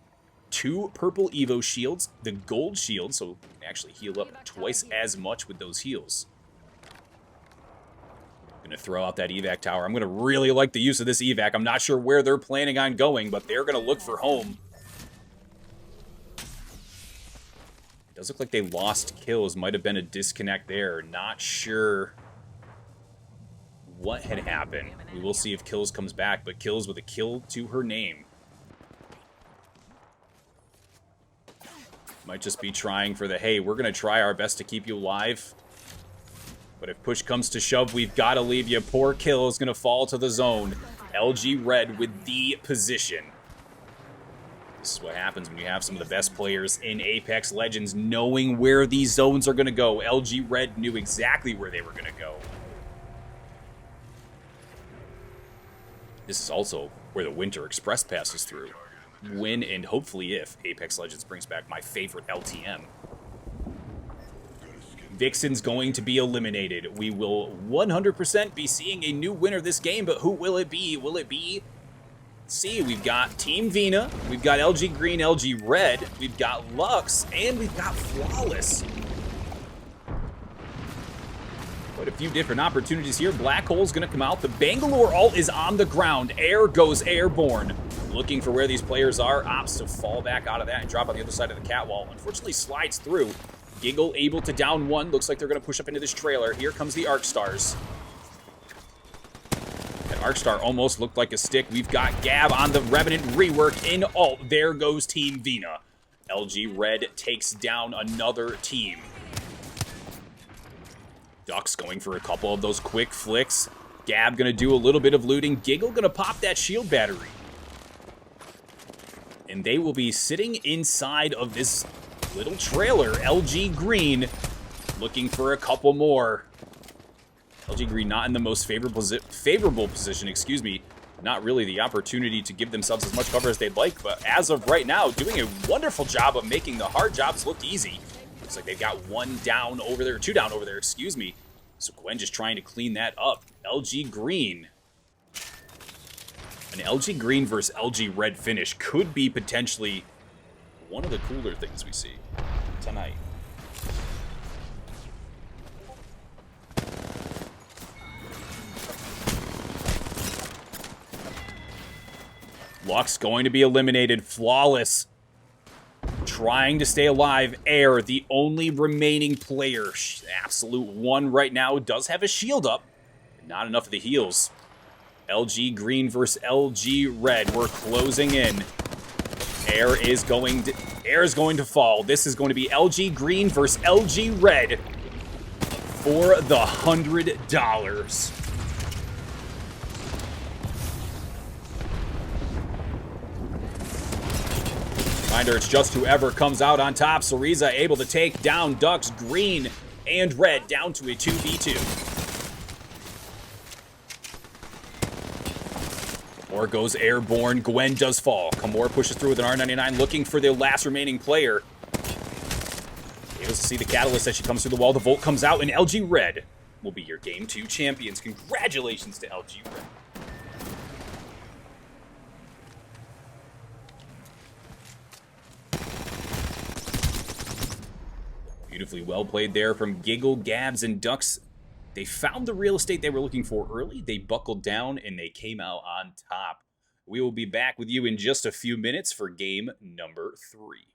2 purple Evo shields, the gold shield, so actually heal up twice as much with those heals. Gonna throw out that evac tower. I'm gonna really like the use of this evac. I'm not sure where they're planning on going, but they're gonna look for home. It does look like they lost kills. Might have been a disconnect there. Not sure what had happened. We will see if Kills comes back, but Kills with a kill to her name. Might just be trying for the, hey, we're going to try our best to keep you alive. But if push comes to shove, we've got to leave you. Poor Kill is going to fall to the zone. LG Red with the position. This is what happens when you have some of the best players in Apex Legends knowing where these zones are going to go. LG Red knew exactly where they were going to go. This is also where the Winter Express passes through. When and hopefully if Apex Legends brings back my favorite LTM. Vixen's going to be eliminated. We will 100% be seeing a new winner this game, but who will it be? Will it be? Let's see, we've got Team Vina, we've got LG Green, LG Red, we've got Lux, and we've got Flawless. Quite a few different opportunities here. Black Hole's going to come out. The Bangalore ult is on the ground. Air goes airborne. Looking for where these players are. Opts to fall back out of that and drop on the other side of the catwall. Unfortunately, slides through. Giggle able to down one. Looks like they're going to push up into this trailer. Here comes the Arc Stars. That Arc Star almost looked like a stick. We've got Gab on the Revenant rework in ult. There goes Team Vina. LG Red takes down another team. Ducks going for a couple of those quick flicks. Gab going to do a little bit of looting. Giggle going to pop that shield battery. And they will be sitting inside of this little trailer. LG Green looking for a couple more. LG Green not in the most favorable position, excuse me. Not really the opportunity to give themselves as much cover as they'd like, but as of right now, doing a wonderful job of making the hard jobs look easy. Looks like they've got 1 down over there, 2 down over there, excuse me. So Gwen just trying to clean that up. LG Green. An LG Green versus LG Red finish could be potentially one of the cooler things we see tonight. Lux going to be eliminated. Flawless trying to stay alive. Air, the only remaining player. Absolute one right now. Does have a shield up. Not enough of the heals. LG Green versus LG Red. We're closing in. Air is going to fall. This is going to be LG Green versus LG Red for the $100. Reminder, it's just whoever comes out on top. Sariza able to take down Ducks, Green and Red down to a 2v2. Or goes airborne. Gwen does fall. Kamor pushes through with an R99, looking for the last remaining player. Able to see the catalyst as she comes through the wall. The Volt comes out, and LG Red will be your Game 2 champions. Congratulations to LG Red. Beautifully well played there from Giggle, Gabs, and Ducks. They found the real estate they were looking for early. They buckled down, and they came out on top. We will be back with you in just a few minutes for game number 3.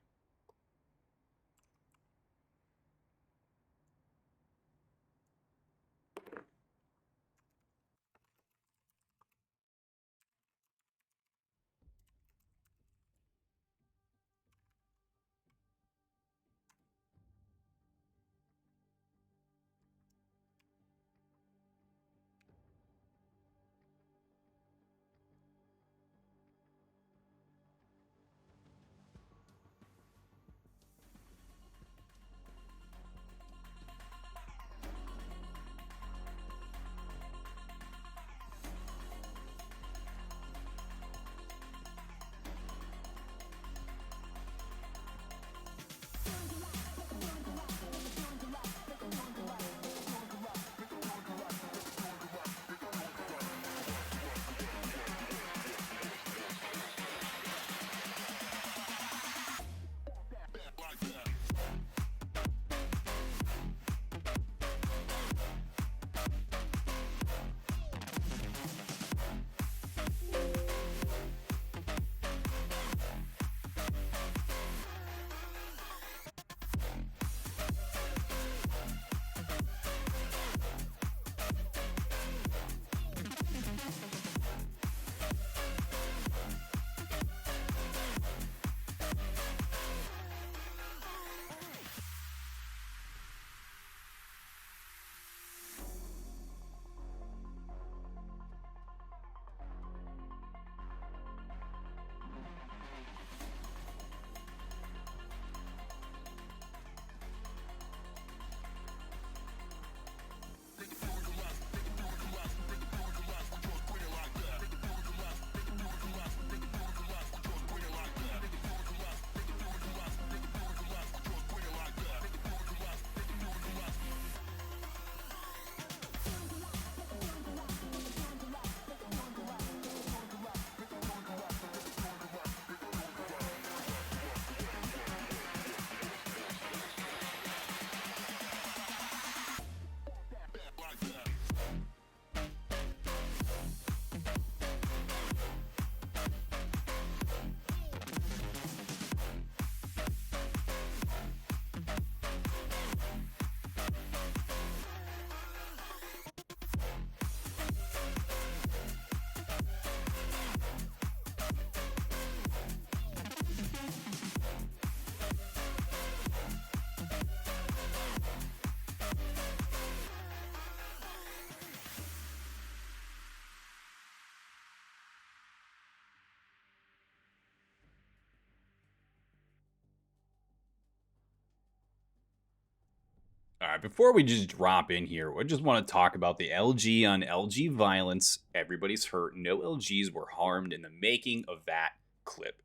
All right, before we just drop in here, I just want to talk about the LG on LG violence. Everybody's hurt. No LGs were harmed in the making of that clip,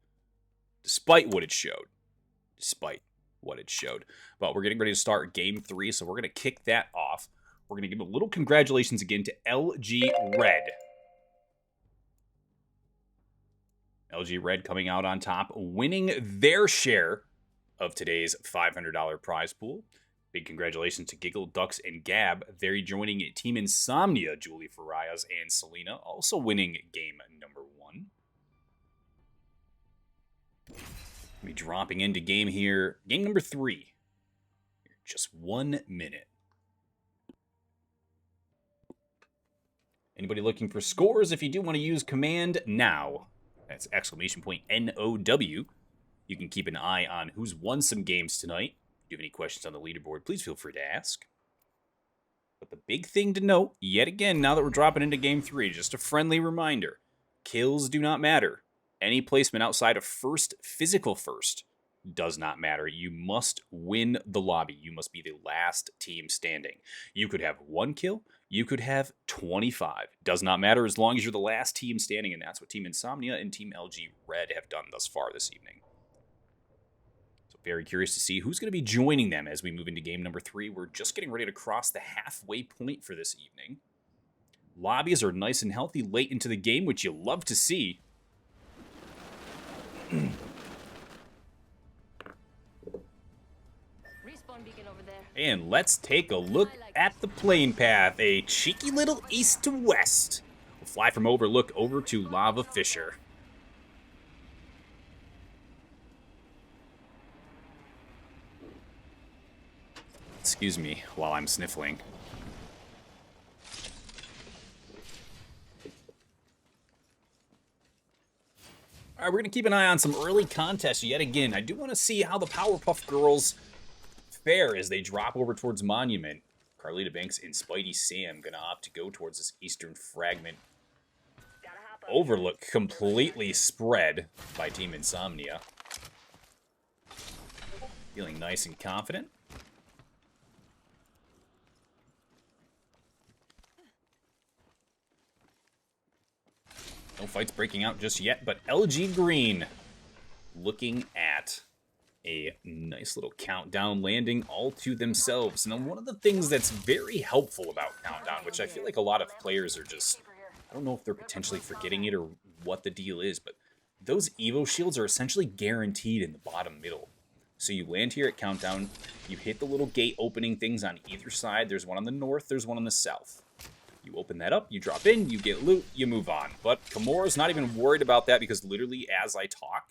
despite what it showed. Despite what it showed. But we're getting ready to start game 3, so we're going to kick that off. We're going to give a little congratulations again to LG Red. LG Red coming out on top, winning their share of today's $500 prize pool. Big congratulations to Giggle, Ducks, and Gab. They're joining Team Insomnia, Julie Farias and Selena, also winning game number 1. Be dropping into game here. Game number 3. Just 1 minute. Anybody looking for scores? If you do want to use command now, that's !NOW. You can keep an eye on who's won some games tonight. If you have any questions on the leaderboard, please feel free to ask. But the big thing to note, yet again, now that we're dropping into game 3, just a friendly reminder, kills do not matter. Any placement outside of physical first, does not matter. You must win the lobby. You must be the last team standing. You could have 1 kill. You could have 25. Does not matter as long as you're the last team standing, and that's what Team Insomnia and Team LG Red have done thus far this evening. So Very curious to see who's going to be joining them as we move into game number 3. We're just getting ready to cross the halfway point for this evening. Lobbies are nice and healthy late into the game, which you love to see. Respawn beacon over there. And let's take a look at the plane path. A cheeky little east to west. We'll fly from Overlook over to Lava Fissure. Excuse me while I'm sniffling. All right, we're going to keep an eye on some early contests yet again. I do want to see how the Powerpuff Girls fare as they drop over towards Monument. Carlita Banks and Spidey Sam going to opt to go towards this eastern fragment. Overlook completely spread by Team Insomnia. Feeling nice and confident. No fights breaking out just yet, but LG Green looking at a nice little countdown landing all to themselves. And then one of the things that's very helpful about countdown, which I feel like a lot of players are just, I don't know if they're potentially forgetting it or what the deal is, but those Evo shields are essentially guaranteed in the bottom middle. So you land here at countdown, you hit the little gate opening things on either side. There's one on the north, there's one on the south. You open that up, you drop in, you get loot, you move on. But Kimura's not even worried about that because literally as I talk,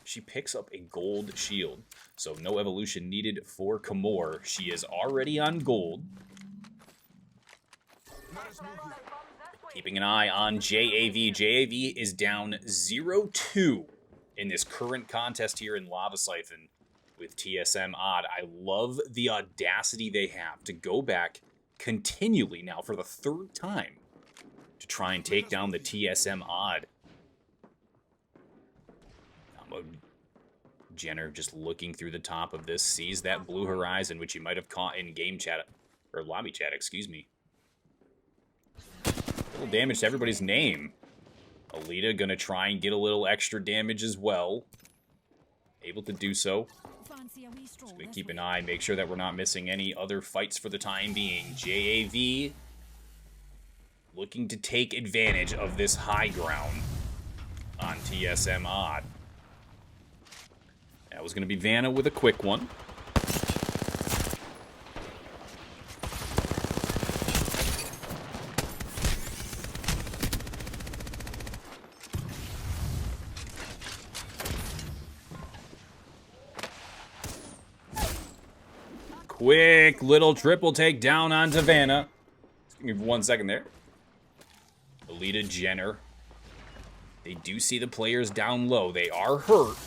she picks up a gold shield. So no evolution needed for Kimura. She is already on gold. Keeping an eye on JAV. JAV is down 0-2 in this current contest here in Lava Siphon with TSM Odd. I love the audacity they have to go back continually now for the 3rd time to try and take down the TSM Odd. Jenner just looking through the top of this, sees that blue horizon, which you might have caught in game chat, or lobby chat, excuse me. A little damage to everybody's name. Alita gonna try and get a little extra damage as well. Able to do so. So we keep an eye, make sure that we're not missing any other fights for the time being. JAV looking to take advantage of this high ground on TSM Odd. That was going to be Vanna with a quick one. Quick little triple take down onto Vanna. Just give me 1 second there. Alita Jenner. They do see the players down low. They are hurt.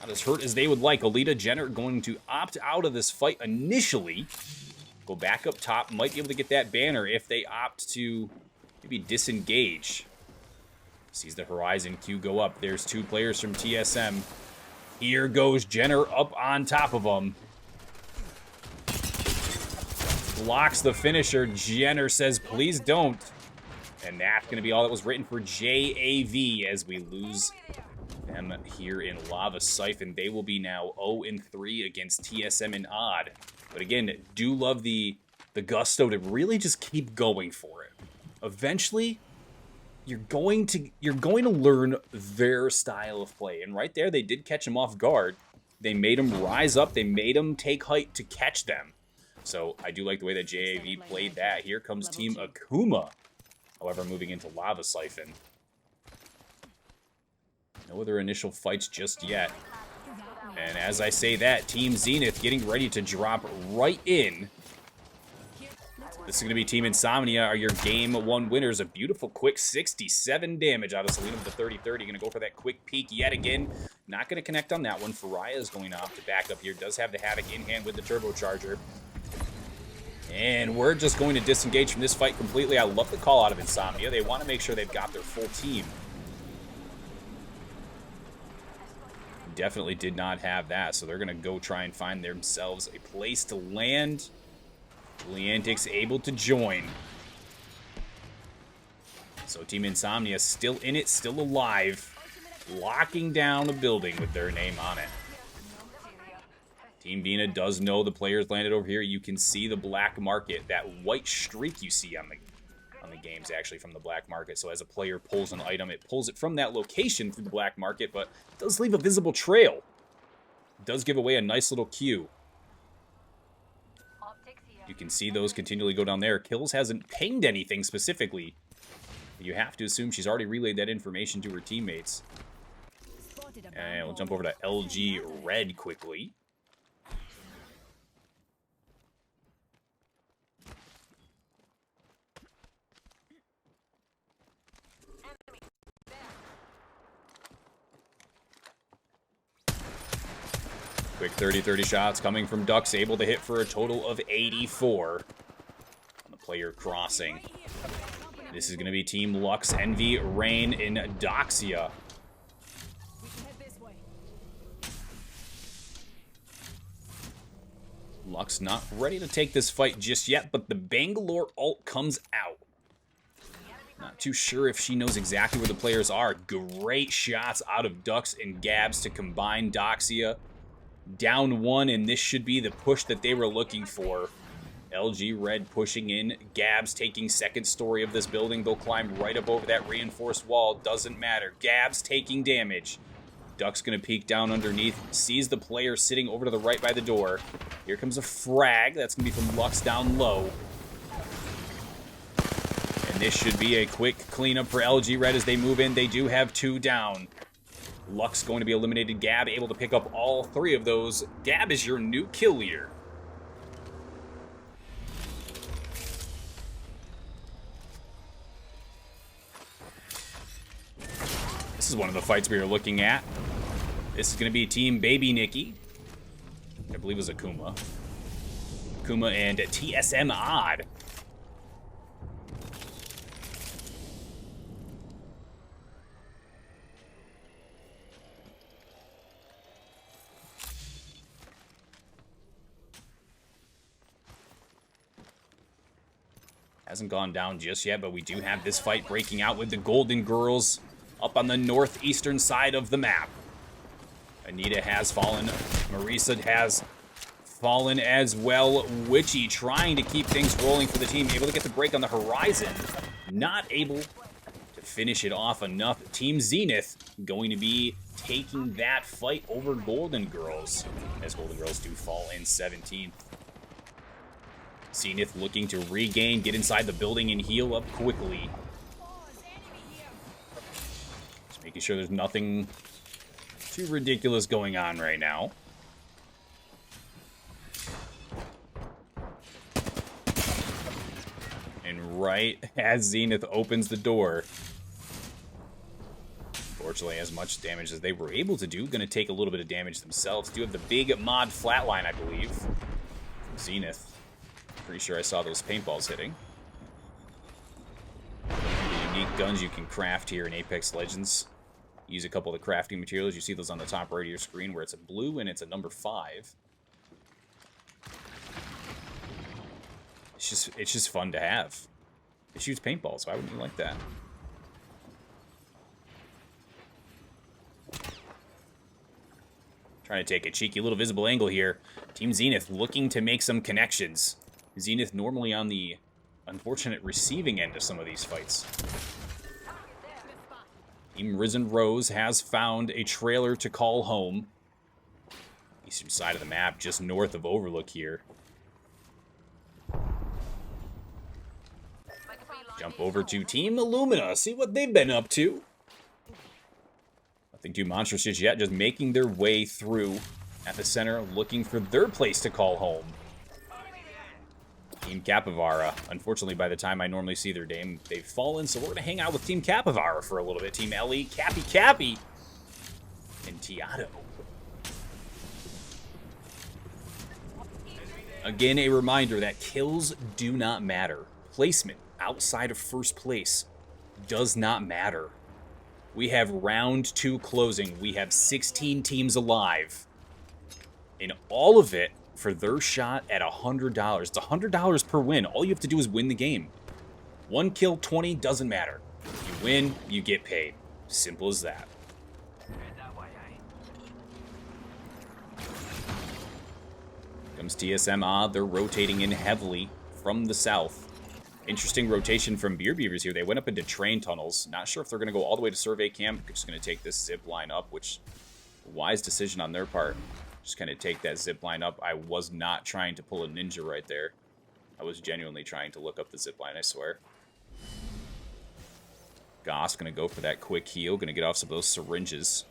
Not as hurt as they would like. Alita Jenner going to opt out of this fight initially. Go back up top. Might be able to get that banner if they opt to maybe disengage. Sees the Horizon Q go up. There's 2 players from TSM. Here goes Jenner up on top of them. Blocks the finisher. Jenner says, please don't. And that's going to be all that was written for JAV as we lose them here in Lava Siphon. They will be now 0-3 against TSM and Odd. But again, do love the gusto to really just keep going for it. Eventually, you're going to learn their style of play. And right there, they did catch him off guard. They made him rise up. They made him take height to catch them. So I do like the way that JAV played that. Here comes Team Akuma. However, moving into Lava Siphon. No other initial fights just yet. And as I say that, Team Zenith getting ready to drop right in. This is going to be Team Insomnia are your Game 1 winners. A beautiful quick 67 damage out of Selena with the 30-30. Going to go for that quick peek yet again. Not going to connect on that one. Faraya is going off to back up here. Does have the Havoc in hand with the turbocharger. And we're just going to disengage from this fight completely. I love the call out of Insomnia. They want to make sure they've got their full team. Definitely did not have that, so they're going to go try and find themselves a place to land. Leantix able to join. So Team Insomnia still in it, still alive. Locking down a building with their name on it. Team Vina does know the players landed over here. You can see the black market, that white streak you see on the games actually from the black market. So as a player pulls an item, it pulls it from that location through the black market, but it does leave a visible trail. It does give away a nice little queue. You can see those continually go down there. Kills hasn't pinged anything specifically. You have to assume she's already relayed that information to her teammates. And we'll jump over to LG Red quickly. Quick 30-30 shots coming from Ducks, able to hit for a total of 84 on the player crossing. This is going to be Team Lux, Envy, Rain, and Doxia. Lux not ready to take this fight just yet, but the Bangalore ult comes out. Not too sure if she knows exactly where the players are. Great shots out of Ducks and Gabs to combine Doxia. Down one, and this should be the push that they were looking for. LG Red pushing in. Gabs taking second story of this building. They'll climb right up over that reinforced wall. Doesn't matter. Gabs taking damage. Duck's going to peek down underneath. Sees the player sitting over to the right by the door. Here comes a frag. That's going to be from Lux down low. And this should be a quick cleanup for LG Red as they move in. They do have 2 down. Lux going to be eliminated. Gab able to pick up all 3 of those. Gab is your new kill leader. This is one of the fights we were looking at. This is going to be Team Baby Nikki. I believe it was Akuma. Akuma and TSM Odd. Hasn't gone down just yet, but we do have this fight breaking out with the Golden Girls up on the northeastern side of the map. Anita has fallen. Marisa has fallen as well. Witchy trying to keep things rolling for the team. Able to get the break on the horizon. Not able to finish it off enough. Team Zenith going to be taking that fight over Golden Girls, as Golden Girls do fall in 17th. Zenith looking to regain, get inside the building, and heal up quickly. Just making sure there's nothing too ridiculous going on right now. And right as Zenith opens the door, fortunately, as much damage as they were able to do, going to take a little bit of damage themselves. Do have the big mod flatline, I believe, from Zenith. Pretty sure I saw those paintballs hitting. The unique guns you can craft here in Apex Legends. Use a couple of the crafting materials. You see those on the top right of your screen where it's a blue and it's a number 5. It's just fun to have. It shoots paintballs. Why wouldn't you like that? Trying to take a cheeky little visible angle here. Team Zenith looking to make some connections. Zenith normally on the unfortunate receiving end of some of these fights. Team Risen Rose has found a trailer to call home. Eastern side of the map, just north of Overlook here. Jump over to Team Illumina, see what they've been up to. Nothing too monstrous just yet, just making their way through at the center, looking for their place to call home. Team Capivara. Unfortunately, by the time I normally see their name, they've fallen, so we're going to hang out with Team Capivara for a little bit. Team Ellie, Cappy, and Tiato. Again, a reminder that kills do not matter. Placement outside of first place does not matter. We have round 2 closing. We have 16 teams alive. And all of it for their shot at $100. It's $100 per win. All you have to do is win the game. 1 kill, 20, doesn't matter. You win, you get paid. Simple as that. comes TSM Odd. They're rotating in heavily from the south. Interesting rotation from Beer Beavers here. They went up into train tunnels. Not sure if they're going to go all the way to survey camp. Just going to take this zip line up, which wise decision on their part. Just kind of take that zip line up. I was not trying to pull a ninja right there. I was genuinely trying to look up the zip line, I swear. Goss going to go for that quick heal. Going to get off some of those syringes.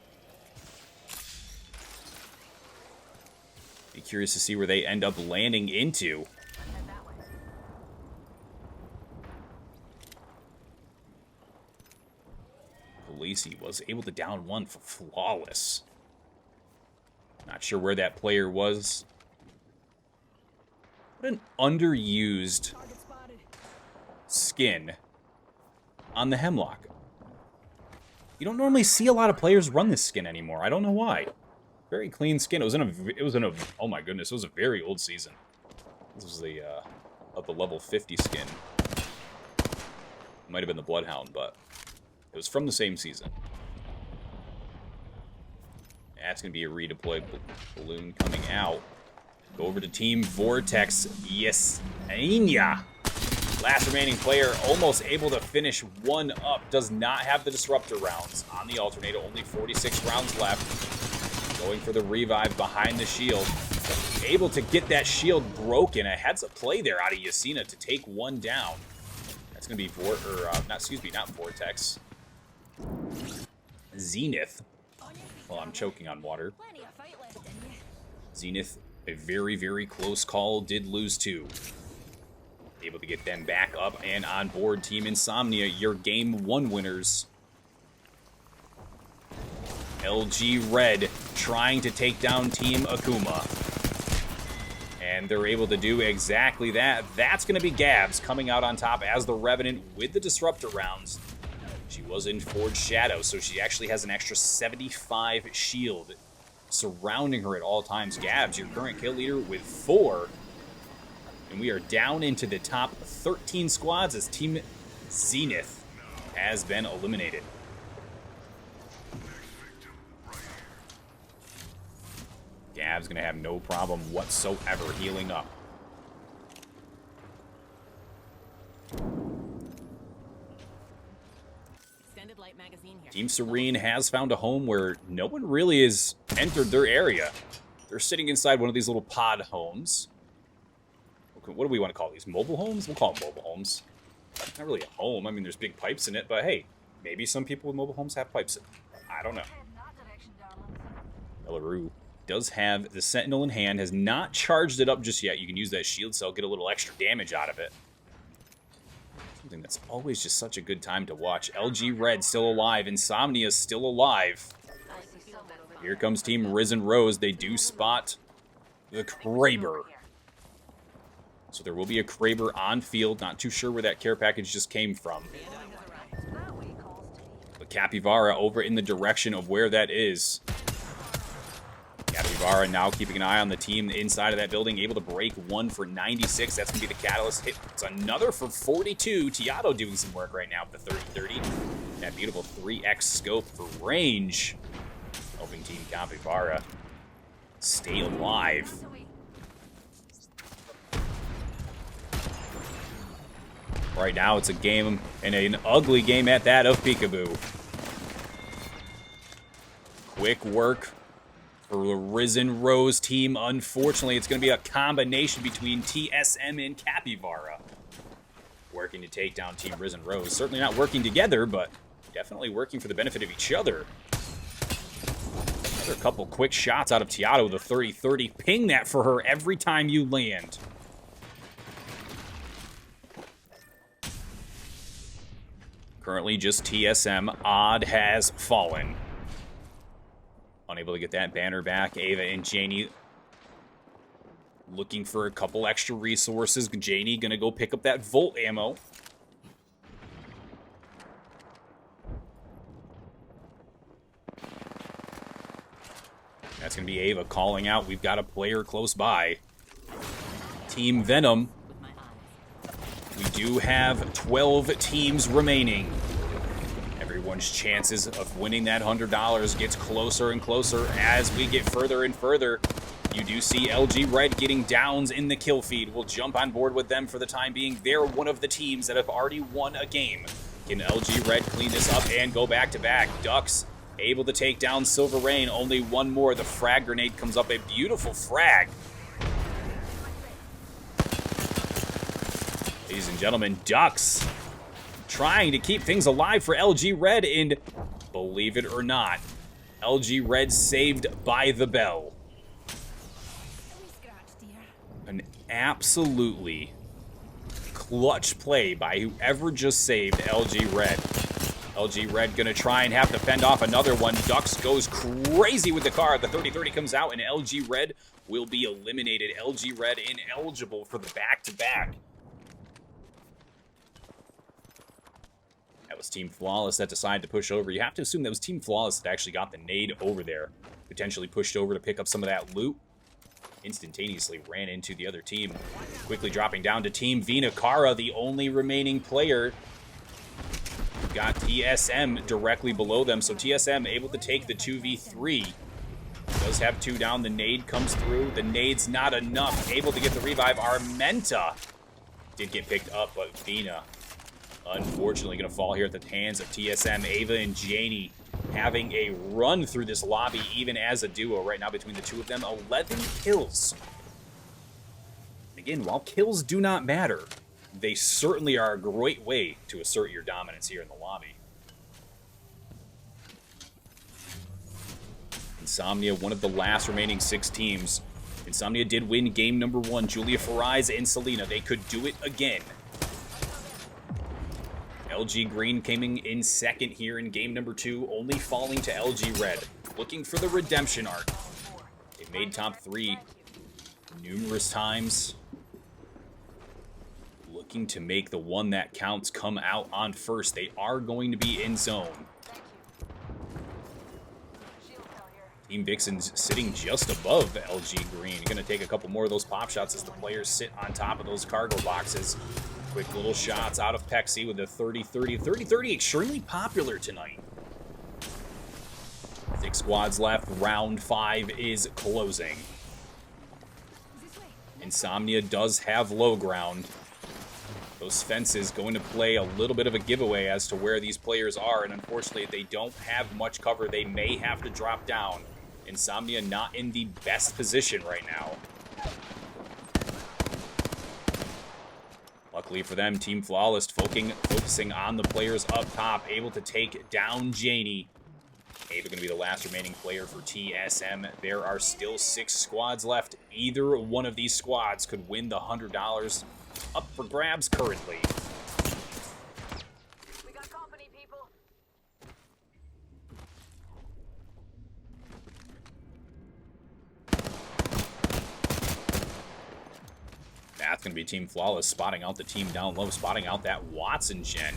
Be curious to see where they end up landing into. Lacey was able to down one for flawless. Not sure where that player was. What an underused skin on the Hemlock. You don't normally see a lot of players run this skin anymore. I don't know why. Very clean skin. It was in a oh my goodness, it was a very old season. This was the of the level 50 skin. Might have been the Bloodhound, but it was from the same season. That's going to be a redeployed balloon coming out. Go over to Team Vortex. Yes. Anya. Last remaining player almost able to finish one up. Does not have the disruptor rounds on the alternator. Only 46 rounds left. Going for the revive behind the shield. Able to get that shield broken. A heads up play there out of Yasina to take one down. That's going to be not Vortex. Zenith. Well, I'm choking on water. Zenith, a very, very close call, did lose two. Able to get them back up and on board. Team Insomnia, your game one winners. LG Red trying to take down Team Akuma. And they're able to do exactly that. That's going to be Gabs coming out on top as the Revenant with the disruptor rounds. She was in Forged Shadow, so she actually has an extra 75 shield surrounding her at all times. Gabs, your current kill leader with 4. And we are down into the top 13 squads as Team Zenith has been eliminated. Gab's going to have no problem whatsoever healing up. Team Serene has found a home where no one really has entered their area. They're sitting inside one of these little pod homes. What do we want to call these? Mobile homes? We'll call them mobile homes. Not really a home. I mean, there's big pipes in it, but hey, maybe some people with mobile homes have pipes in it. I don't know. Belarus does have the Sentinel in hand, has not charged it up just yet. You can use that shield cell, get a little extra damage out of it. Something that's always just such a good time to watch. LG Red still alive. Insomnia still alive. Here comes Team Risen Rose. They do spot the Kraber. So there will be a Kraber on field. Not too sure where that care package just came from. But Capybara over in the direction of where that is. Capybara now keeping an eye on the team inside of that building, able to break one for 96. That's going to be the catalyst hit. It's another for 42. Tiato doing some work right now with the 30-30. That beautiful 3x scope for range. Helping Team Capybara stay alive. Right now it's a game, and an ugly game at that, of peekaboo. Quick work for the Risen Rose team. Unfortunately, it's going to be a combination between TSM and Capybara. Working to take down Team Risen Rose. Certainly not working together, but definitely working for the benefit of each other. Another couple quick shots out of Tiato, the 30-30. Ping that for her every time you land. Currently just TSM. Odd has fallen. Unable to get that banner back. Ava and Janie looking for a couple extra resources. Janie gonna go pick up that Volt ammo. That's gonna be Ava calling out. We've got a player close by. Team Venom. We do have 12 teams remaining. Everyone's chances of winning that $100 gets closer and closer as we get further and further. You do see LG Red getting downs in the kill feed. We'll jump on board with them for the time being. They're one of the teams that have already won a game. Can LG Red clean this up and go back-to-back? Ducks able to take down Silver Rain. Only one more. The frag grenade comes up. A beautiful frag. Ladies and gentlemen, Ducks trying to keep things alive for LG Red, and believe it or not, LG Red saved by the bell. An absolutely clutch play by whoever just saved LG Red. LG Red gonna try and have to fend off another one. Ducks goes crazy with the car. The 30-30 comes out, and LG Red will be eliminated. LG Red ineligible for the back-to-back. That was Team Flawless that decided to push over. You have to assume that was Team Flawless that actually got the nade over there. Potentially pushed over to pick up some of that loot. Instantaneously ran into the other team. Quickly dropping down to Team Vinakara, the only remaining player. Got TSM directly below them, so TSM able to take the 2v3. Does have 2 down. The nade comes through. The nade's not enough. Able to get the revive. Armenta did get picked up, but Vina unfortunately going to fall here at the hands of TSM. Ava and Janie having a run through this lobby, even as a duo right now between the two of them. 11 kills. Again, while kills do not matter, they certainly are a great way to assert your dominance here in the lobby. Insomnia, one of the last remaining 6 teams. Insomnia did win game number 1. Julia Farais and Selena, they could do it again. LG Green coming in second here in game number 2, only falling to LG Red. Looking for the redemption arc. They've made top 3 numerous times. Looking to make the one that counts come out on first. They are going to be in zone. Team Vixen's sitting just above LG Green. Going to take a couple more of those pop shots as the players sit on top of those cargo boxes. Quick little shots out of Pexi with the 30-30. 30-30 extremely popular tonight. 6 squads left. Round 5 is closing. Insomnia does have low ground. Those fences going to play a little bit of a giveaway as to where these players are, and unfortunately they don't have much cover. They may have to drop down. Insomnia not in the best position right now. Luckily for them, Team Flawless focusing on the players up top, able to take down Janie. Ava going to be the last remaining player for TSM. There are still 6 squads left. Either one of these squads could win the $100 up for grabs currently. We got company, people. That's going to be Team Flawless spotting out the team down low, spotting out that Watson gen.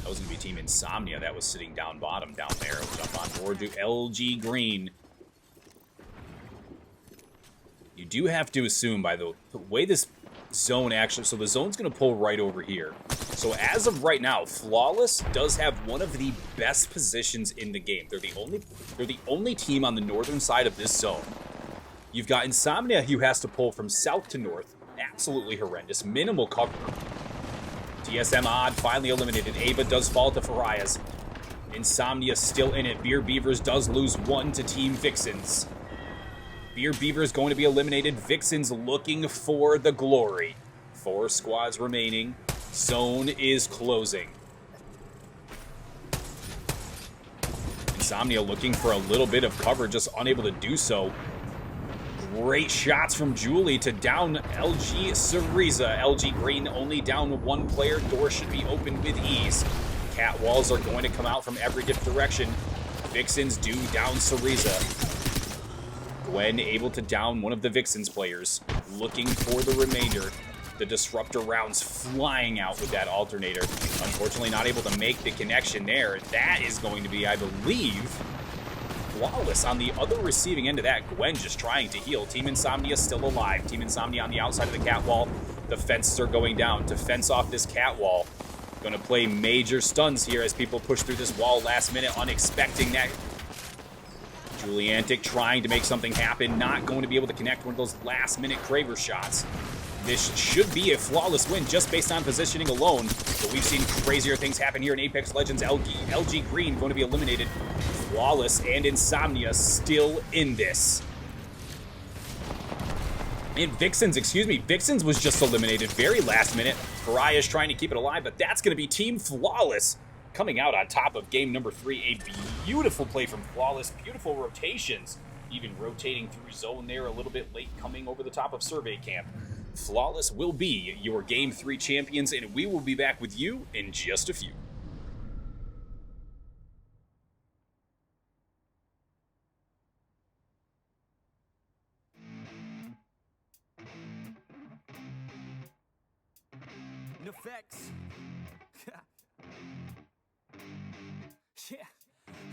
That was going to be Team Insomnia that was sitting down bottom down there. We'll jump on board to LG Green. You do have to assume by the way this zone actually, so the zone's going to pull right over here. So as of right now, Flawless does have one of the best positions in the game. They're the only team on the northern side of this zone. You've got Insomnia who has to pull from south to north. Absolutely horrendous. Minimal cover. TSM Odd finally eliminated. Ava does fall to Farias. Insomnia still in it. Beer Beavers does lose 1 to Team Vixens. Beer Beavers going to be eliminated. Vixens looking for the glory. 4 squads remaining. Zone is closing. Insomnia looking for a little bit of cover, just unable to do so. Great shots from Julie to down LG Cereza. LG Green only down 1 player. Door should be open with ease. Cat walls are going to come out from every different direction. Vixens do down Cereza. Gwen able to down one of the Vixens players. Looking for the remainder. The disruptor rounds flying out with that alternator. Unfortunately not able to make the connection there. That is going to be, I believe, Flawless on the other receiving end of that. Gwen just trying to heal. Team Insomnia still alive. Team Insomnia on the outside of the cat wall. The fences are going down to fence off this cat wall. Going to play major stuns here as people push through this wall last minute, unexpecting that Juliantic trying to make something happen, not going to be able to connect one of those last-minute Craver shots. This should be a flawless win just based on positioning alone, but we've seen crazier things happen here in Apex Legends. LG Green going to be eliminated. Flawless and Insomnia still in this. And Vixens was just eliminated very last minute. Pariah's trying to keep it alive, but that's going to be Team Flawless coming out on top of game number 3. A beautiful play from Flawless, beautiful rotations, even rotating through zone there a little bit late, coming over the top of Survey Camp. Flawless will be your game 3 champions, and we will be back with you in just a few. Effects. Yeah.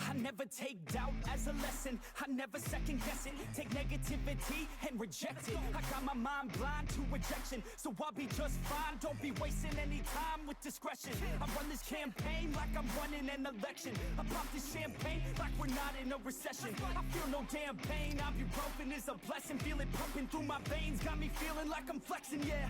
I never take doubt as a lesson. I never second guess it. Take negativity and reject it. I got my mind blind to rejection, so I'll be just fine. Don't be wasting any time with discretion. I run this campaign like I'm running an election. I pop this champagne like we're not in a recession. I feel no damn pain. Ibuprofen is a blessing. Feel it pumping through my veins. Got me feeling like I'm flexing, yeah.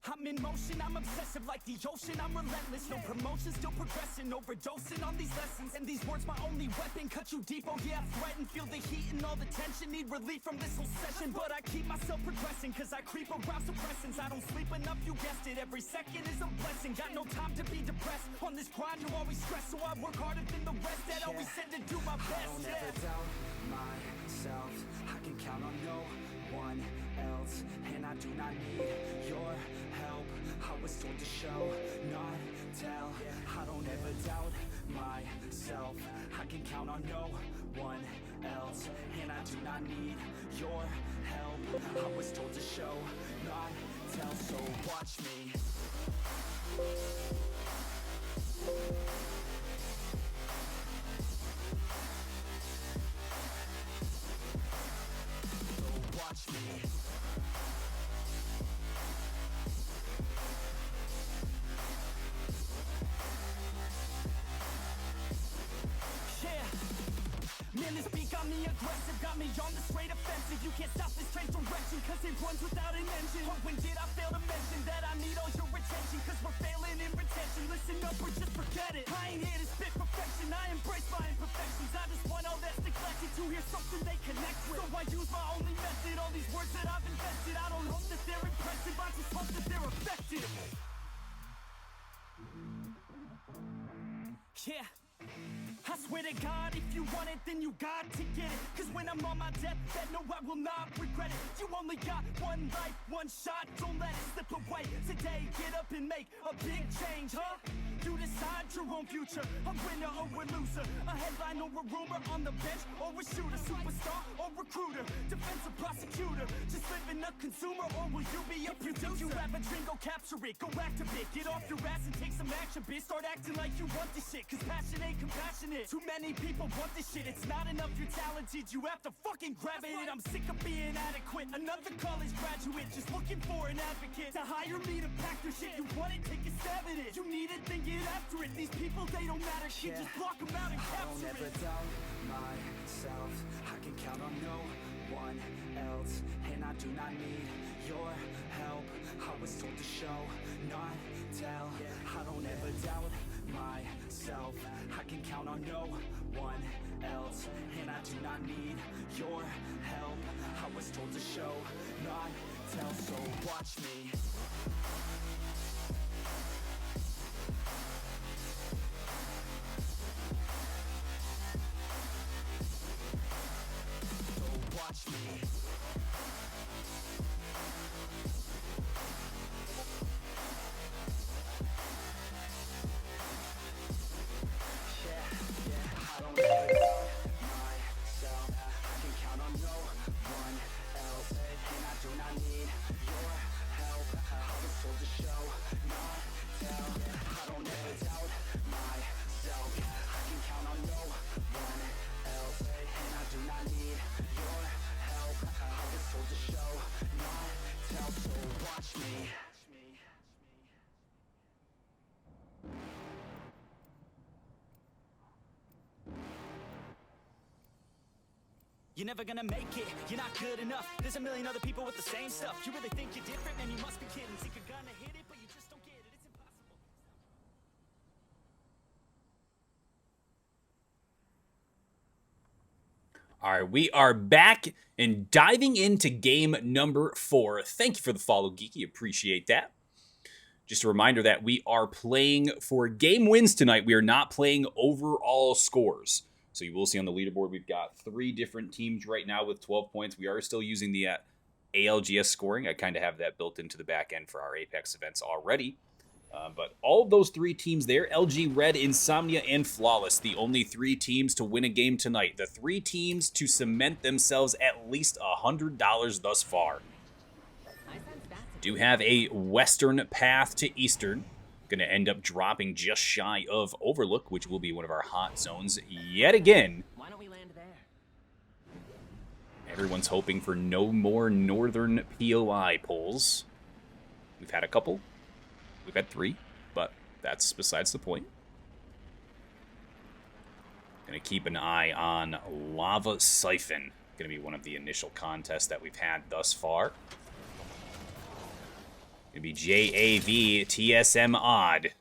I'm in motion, I'm obsessive like the ocean, I'm relentless. No promotion, still progressing, overdosing on these lessons. And these words my only weapon, cut you deep, oh yeah, I threaten. Feel the heat and all the tension, need relief from this whole session. But I keep myself progressing, cause I creep around suppressants. I don't sleep enough, you guessed it, every second is a blessing. Got no time to be depressed, on this grind you always stress. So I work harder than the rest, that always said to do my best. I don't ever doubt myself, I can count on no one else. And I do not need your help, I was told to show, not tell. I don't ever doubt myself, I can count on no one else. And I do not need your help, I was told to show, not tell. So watch me. So watch me. Man, this beat got me aggressive, got me on the straight offensive. You can't stop this train direction, cause it runs without an engine. Oh, when did I fail to mention that I need all your attention? Cause we're failing in retention, listen up or just forget it. I ain't here to spit perfection, I embrace my imperfections. I just want all that's neglected to hear something they connect with. So I use my only method, all these words that I've invested. I don't hope that they're impressive, I just hope that they're effective. Yeah. I swear to God, if you want it, then you got to get it. Cause when I'm on my deathbed, no, I will not regret it. You only got one life, one shot, don't let it slip away. Today, get up and make a big change, huh? You decide your own future, a winner or a loser, a headline or a rumor, on the bench or a shooter, superstar or recruiter, defensive prosecutor, just living a consumer, or will you be a producer? If you have a dream, go capture it, go active it, get off your ass and take some action, bitch. Start acting like you want this shit, cause passion ain't compassionate. Too many people want this shit, it's not enough you're talented, you have to fucking grab it. I'm sick of being adequate, another college graduate, just looking for an advocate to hire me to pack your shit. You want it, take a stab at it, you need it, then get after it. These people, they don't matter, shit, just block them out and capture it. I don't ever doubt myself, I can count on no one else. And I do not need your help, I was told to show, not tell. I don't ever doubt myself, I can count on no one else. And I do not need your help, I was told to show, not tell. So watch me. So watch me. You're never gonna make it, you're not good enough. There's a million other people with the same stuff. You really think you're different, man, you must be kidding. Think you're gonna hit it, but you just don't get it. It's impossible. All right, we are back and diving into game number 4. Thank you for the follow, Geeky. Appreciate that. Just a reminder that we are playing for game wins tonight. We are not playing overall scores. So you will see on the leaderboard, we've got 3 different teams right now with 12 points. We are still using the ALGS scoring. I kind of have that built into the back end for our Apex events already. But all of those 3 teams there, LG, Red, Insomnia, and Flawless, the only 3 teams to win a game tonight. The 3 teams to cement themselves at least $100 thus far. Do have a western path to eastern. Going to end up dropping just shy of Overlook, which will be one of our hot zones yet again. Why don't we land there? Everyone's hoping for no more northern POI pulls. We've had a couple. We've had 3, but that's besides the point. Going to keep an eye on Lava Siphon. Going to be one of the initial contests that we've had thus far. Going to be JAV, TSM Odd. Going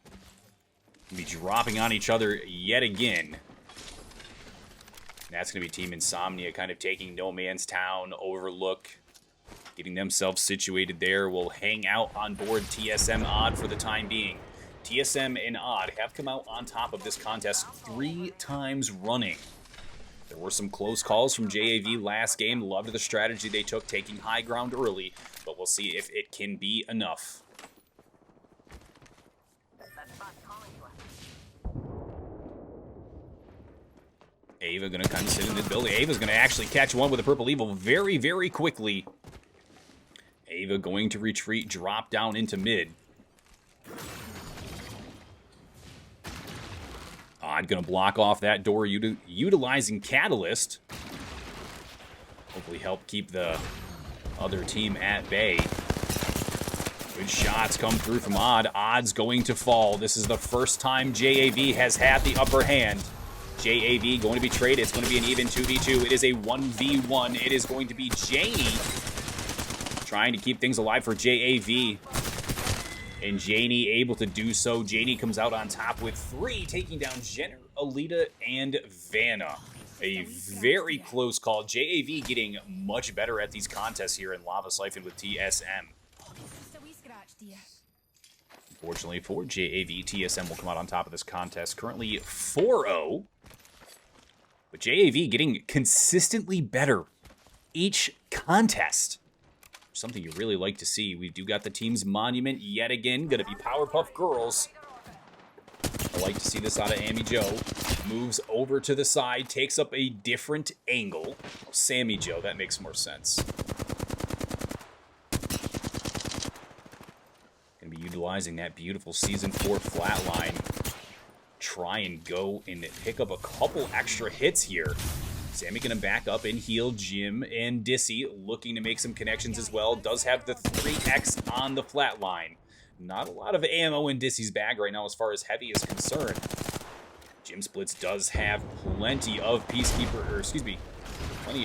to be dropping on each other yet again. That's going to be Team Insomnia kind of taking No Man's Town, Overlook, getting themselves situated there. We'll hang out on board TSM Odd for the time being. TSM and Odd have come out on top of this contest 3 times running. There were some close calls from JAV last game. Loved the strategy they took, taking high ground early, but we'll see if it can be enough. Ava going to kind of sit in the building. Ava's going to actually catch one with a Purple Evil very, very quickly. Ava going to retreat, drop down into mid. Odd going to block off that door, utilizing Catalyst. Hopefully help keep the other team at bay. Good shots come through from Odd. Odd's going to fall. This is the first time JAV has had the upper hand. JAV going to be traded. It's going to be an even 2v2. It is a 1v1. It is going to be Janie trying to keep things alive for JAV. And Janie able to do so. Janie comes out on top with 3, taking down Jenner, Alita, and Vanna. A very close call. JAV getting much better at these contests here in Lava Siphon with TSM. Unfortunately for JAV, TSM will come out on top of this contest. Currently 4-0. But JAV getting consistently better each contest. Something you really like to see. We do got the team's monument yet again. Going to be Powerpuff Girls. I like to see this out of Amy Jo. Moves over to the side. Takes up a different angle. Sammy Jo. That makes more sense. Going to be utilizing that beautiful Season 4 flatline. Try and go and pick up a couple extra hits here. Sammy going to back up and heal Jim and Dissy, looking to make some connections as well. Does have the 3X on the flat line. Not a lot of ammo in Dissy's bag right now as far as heavy is concerned. Jim Splits does have plenty of plenty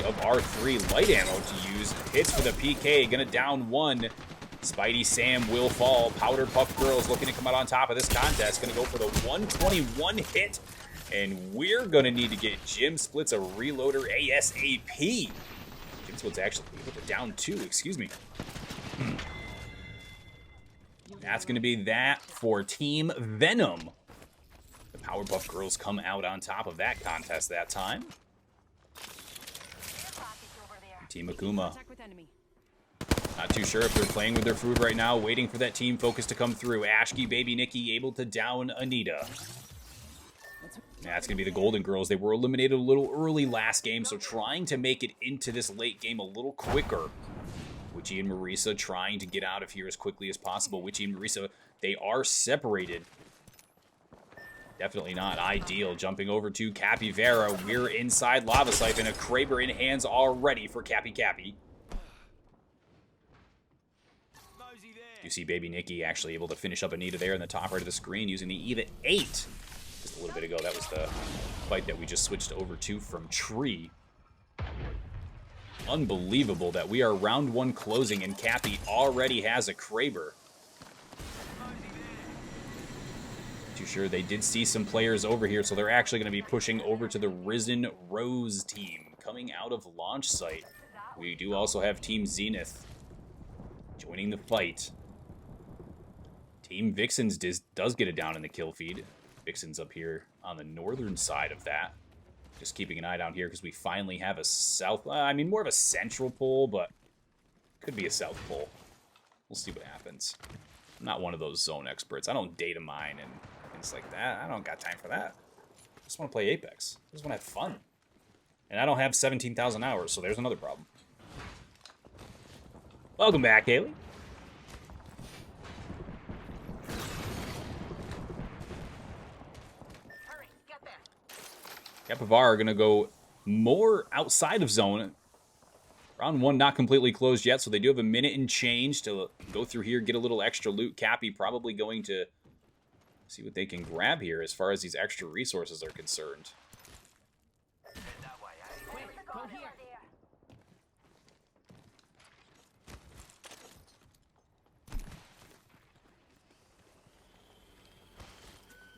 of R3 light ammo to use. Hits for the PK, going to down 1. Spidey Sam will fall. Powder Puff Girls looking to come out on top of this contest. Going to go for the 121 hit. And we're going to need to get Jim Splits a reloader ASAP. Jim Splits actually able to down 2, excuse me. That's going to be that for Team Venom. The Powerpuff Girls come out on top of that contest that time. Team Akuma. Not too sure if they're playing with their food right now, waiting for that team focus to come through. Ashki, Baby Nikki able to down Anita. That's going to be the Golden Girls. They were eliminated a little early last game, so trying to make it into this late game a little quicker. Witchy and Marisa trying to get out of here as quickly as possible. Witchy and Marisa, they are separated. Definitely not ideal. Jumping over to Capybara. We're inside Lava Siphon. A Kraber in hands already for Cappy. You see Baby Nikki actually able to finish up Anita there in the top right of the screen using the Eva 8. Just a little bit ago, that was the fight that we just switched over to from Tree. Unbelievable that we are round 1 closing and Cappy already has a Kraber. Too sure they did see some players over here, so they're actually going to be pushing over to the Risen Rose team coming out of launch site. We do also have Team Zenith joining the fight. Team Vixens does get it down in the kill feed. Vixens up here on the northern side of that. Just keeping an eye down here because we finally have a south... I mean, more of a central pole, but could be a south pole. We'll see what happens. I'm not one of those zone experts. I don't data mine and things like that. I don't got time for that. I just want to play Apex. I just want to have fun. And I don't have 17,000 hours, so there's another problem. Welcome back, Haley. Hurry, get there. Capivar are going to go more outside of zone. Round 1 not completely closed yet, so they do have a minute and change to go through here, get a little extra loot. Cappy probably going to see what they can grab here as far as these extra resources are concerned. Quick, go here.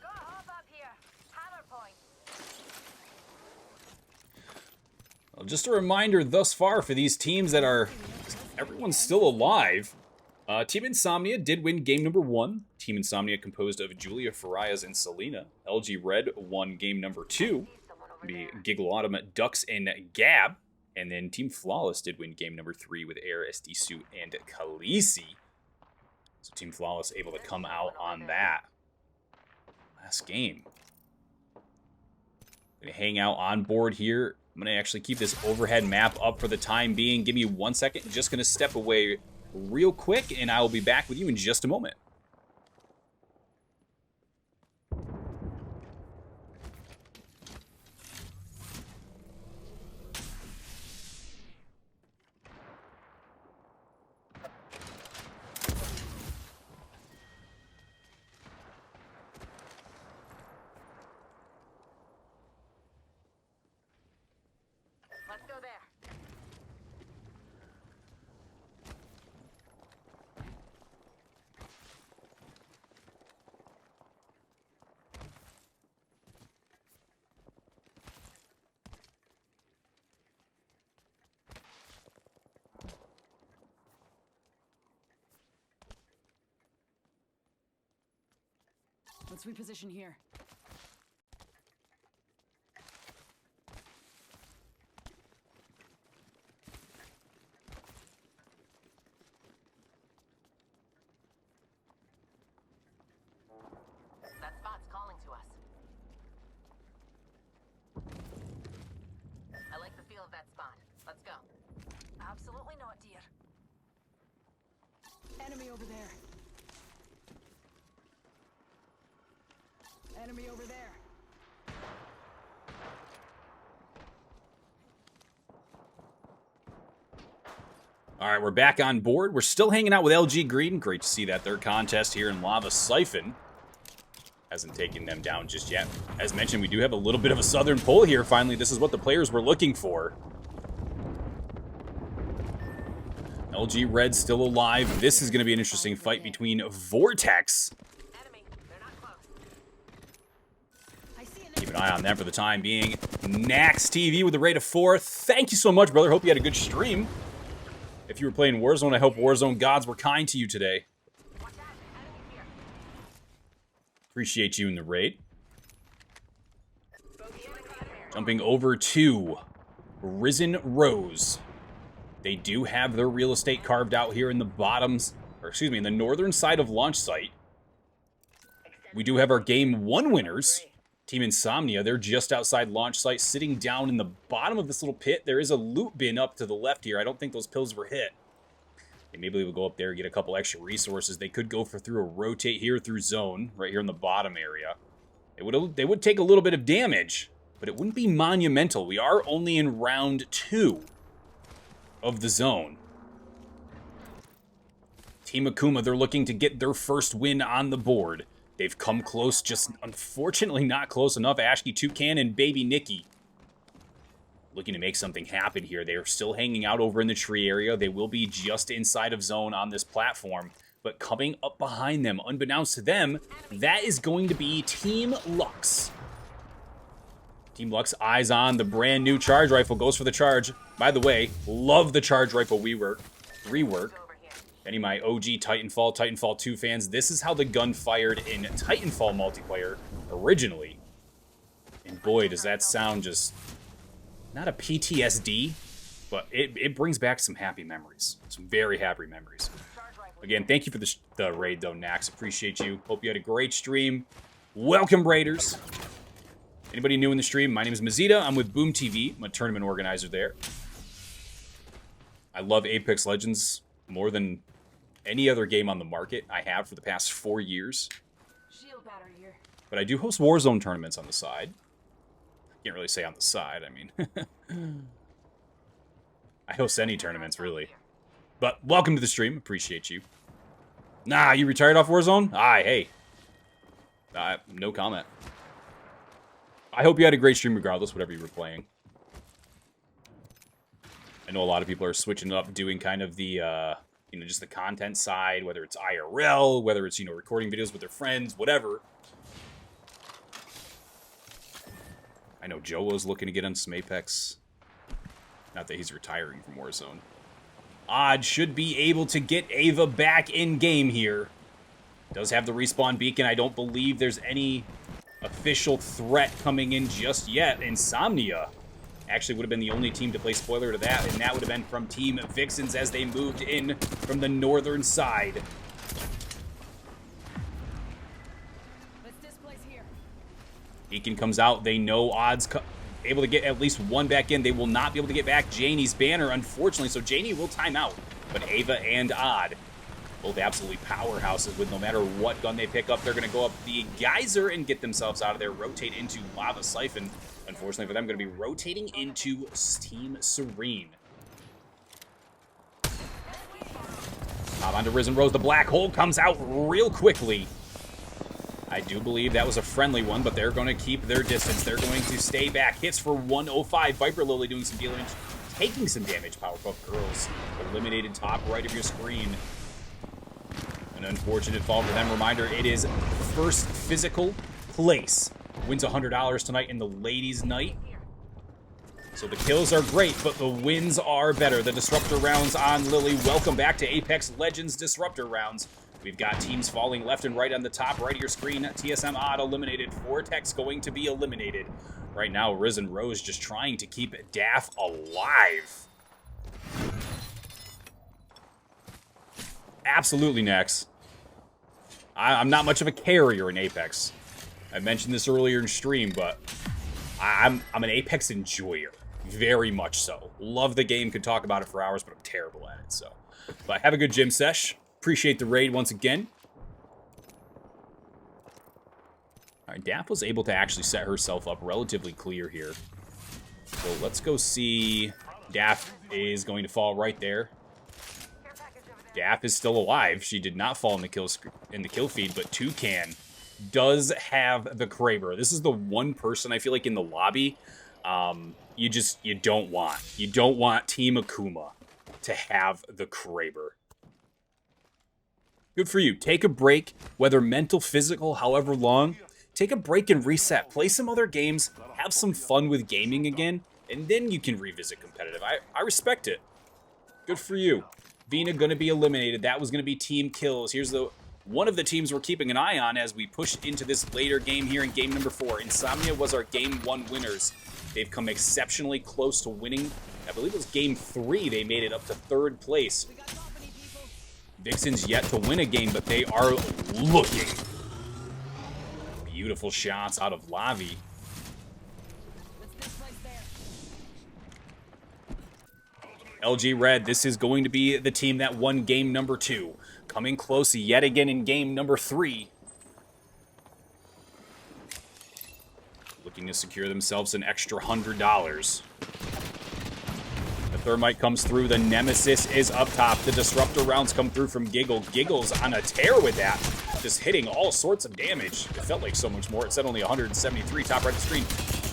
Go hop up here. Hammer point. Well, just a reminder thus far for these teams that are... Everyone's still alive. Team Insomnia did win game number 1. Team Insomnia composed of Julia, Farias, and Selena. LG Red won game number 2. Be Giggle Autumn, Dux, and Gab. And then Team Flawless did win game number 3 with Air, SD Suit, and Khaleesi. So Team Flawless able to come out on that. Last game. Gonna hang out on board here. I'm gonna actually keep this overhead map up for the time being. Give me 1 second. Just gonna step away real quick, and I will be back with you in just a moment. Let's go there. Let's reposition here. That spot's calling to us. I like the feel of that spot. Let's go. Absolutely not, dear. Enemy over there. Enemy over there. All right, we're back on board. We're still hanging out with LG Green. Great to see that their contest here in Lava Siphon hasn't taken them down just yet. As mentioned, we do have a little bit of a southern pull here. Finally, this is what the players were looking for. LG Red still alive. This is going to be an interesting fight between Vortex. Enemy. They're not close. I see an Keep an eye on them for the time being. Nax TV with a rate of 4. Thank you so much, brother. Hope you had a good stream. If you were playing Warzone, I hope Warzone gods were kind to you today. Watch out. Enemy here. Appreciate you in the raid. Bogey enemy here. Jumping over to Risen Rose. They do have their real estate carved out here in the bottoms, or excuse me, in the northern side of launch site. We do have our game 1 winners. Team Insomnia, they're just outside launch site, sitting down in the bottom of this little pit. There is a loot bin up to the left here. I don't think those pills were hit. And maybe we'll go up there and get a couple extra resources. They could go through a rotate here through zone, right here in the bottom area. They would take a little bit of damage, but it wouldn't be monumental. We are only in round 2 of the zone. Team Akuma, they're looking to get their first win on the board. They've come close, just unfortunately not close enough. Ashky Toucan and Baby Nikki looking to make something happen here. They are still hanging out over in the tree area. They will be just inside of zone on this platform. But coming up behind them, unbeknownst to them, that is going to be Team Lux. Team Lux eyes on the brand new charge rifle, goes for the charge. By the way, love the charge rifle rework. Any of my OG Titanfall 2 fans, this is how the gun fired in Titanfall multiplayer originally. And boy, does that sound just... not a PTSD, but it brings back some happy memories. Some very happy memories. Again, thank you for the raid, though, Nax. Appreciate you. Hope you had a great stream. Welcome, Raiders. Anybody new in the stream? My name is Mazita. I'm with Boom TV. I'm a tournament organizer there. I love Apex Legends more than any other game on the market I have for the past 4 years. Shield battery here. But I do host Warzone tournaments on the side. Can't really say on the side, I mean. I host any tournaments, really. But welcome to the stream. Appreciate you. Nah, you retired off Warzone? Aye, hey. No comment. I hope you had a great stream regardless, whatever you were playing. I know a lot of people are switching up, doing kind of the, just the content side, whether it's IRL, whether it's, recording videos with their friends, whatever. I know Jolo's looking to get on some Apex. Not that he's retiring from Warzone. Odd should be able to get Ava back in game here. Does have the respawn beacon. I don't believe there's any official threat coming in just yet. Insomnia actually would have been the only team to play spoiler to that, and that would have been from Team Vixens as they moved in from the northern side. Beacon comes out. They know Odd's able to get at least one back in. They will not be able to get back Janie's banner, unfortunately, so Janie will time out. But Ava and Odd, both absolutely powerhouses with no matter what gun they pick up, they're going to go up the Geyser and get themselves out of there, rotate into Lava Siphon. Unfortunately for them, going to be rotating into Team Serene. Hop onto Risen Rose. The black hole comes out real quickly. I do believe that was a friendly one, but they're going to keep their distance. They're going to stay back. Hits for 105. Viper Lily doing some damage, taking some damage. Powerpuff Girls eliminated top right of your screen. An unfortunate fall for them. Reminder, it is first physical place. Wins $100 tonight in the ladies' night. So the kills are great, but the wins are better. The Disruptor rounds on Lily. Welcome back to Apex Legends Disruptor rounds. We've got teams falling left and right on the top right of your screen. TSM Odd eliminated. Vortex going to be eliminated. Right now, Risen Rose just trying to keep Daff alive. Absolutely, Nex. I'm not much of a carrier in Apex. I mentioned this earlier in stream, but I'm an Apex enjoyer. Very much so. Love the game, could talk about it for hours, but I'm terrible at it, so. But have a good gym sesh. Appreciate the raid once again. All right, Daff was able to actually set herself up relatively clear here. So let's go see. Daff is going to fall right there. Daff is still alive. She did not fall in the kill feed, but Toucan does have the Kraber. This is the one person I feel like in the lobby you don't want. You don't want Team Akuma to have the Kraber. Good for you. Take a break, whether mental, physical, however long. Take a break and reset. Play some other games. Have some fun with gaming again, and then you can revisit competitive. I respect it. Good for you. Vina going to be eliminated. That was going to be team kills. Here's one of the teams we're keeping an eye on as we push into this later game here in game number 4. Insomnia was our game 1 winners. They've come exceptionally close to winning. I believe it was game 3 they made it up to 3rd place. Vixen's yet to win a game, but they are looking. Beautiful shots out of Lavi. LG Red, this is going to be the team that won game number 2. Coming close yet again in game number 3. Looking to secure themselves an extra $100. The Thermite comes through. The Nemesis is up top. The Disruptor rounds come through from Giggle. Giggle's on a tear with that. Just hitting all sorts of damage. It felt like so much more. It said only 173 top right of the screen.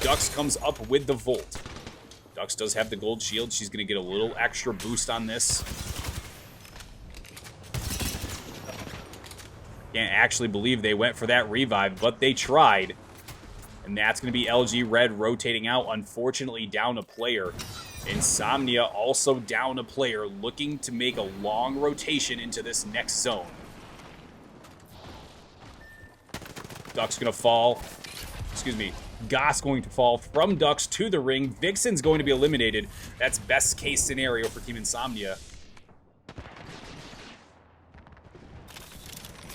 Dux comes up with the Volt. Ducks does have the gold shield. She's going to get a little extra boost on this. Can't actually believe they went for that revive, but they tried. And that's going to be LG Red rotating out, unfortunately down a player. Insomnia also down a player, looking to make a long rotation into this next zone. Duck's going to fall. Excuse me. Goss going to fall from Ducks to the ring. Vixen's going to be eliminated. That's best case scenario for Team Insomnia.